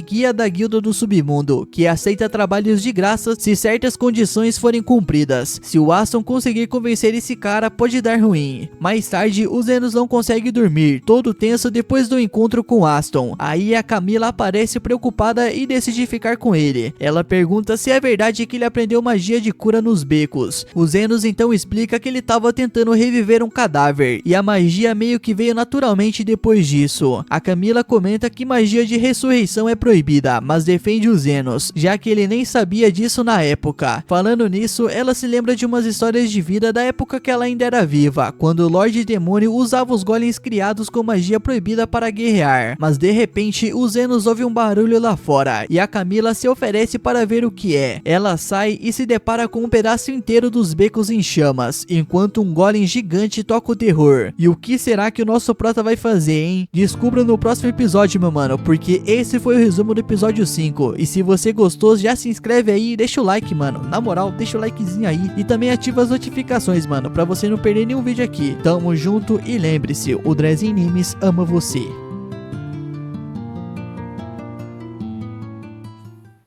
guia da guilda do submundo, que aceita trabalhos de graça se certas condições forem cumpridas. Se o Aston conseguir convencer esse cara, pode dar ruim. Mais tarde, os Zenos não conseguem dormir, todo tenso depois do encontro com Aston. Aí a Camila aparece preocupada e decide ficar com ele. Ela pergunta se é verdade que ele aprendeu magia de cura nos becos. O Zenos então explica que ele estava tentando reviver um cadáver, e a magia meio que veio naturalmente depois disso. A Camila comenta que magia de ressurreição é proibida, mas defende os Zenos, já que ele nem sabia disso na época. Falando nisso, ela se lembra de umas histórias de vida da época que ela ainda era viva, quando o Lorde Demônio usava os golems criados com magia proibida para guerrear. Mas de repente, os Zenos ouvem um barulho lá fora, e a Camila se oferece para ver o que é. Ela sai e se depara com um pedaço inteiro dos becos em chamas, enquanto um golem gigante toca o terror. E o que será que o nosso prota vai fazer, hein? Descubra no próximo episódio, meu mano, porque esse foi o resumo do episódio 5. E se você gostou, já se inscreve aí e deixa o like, mano. Na moral, deixa o likezinho aí e também ativa as notificações, mano, pra você não perder nenhum vídeo aqui. Tamo junto e lembre-se, o Drezinho Nimes ama você.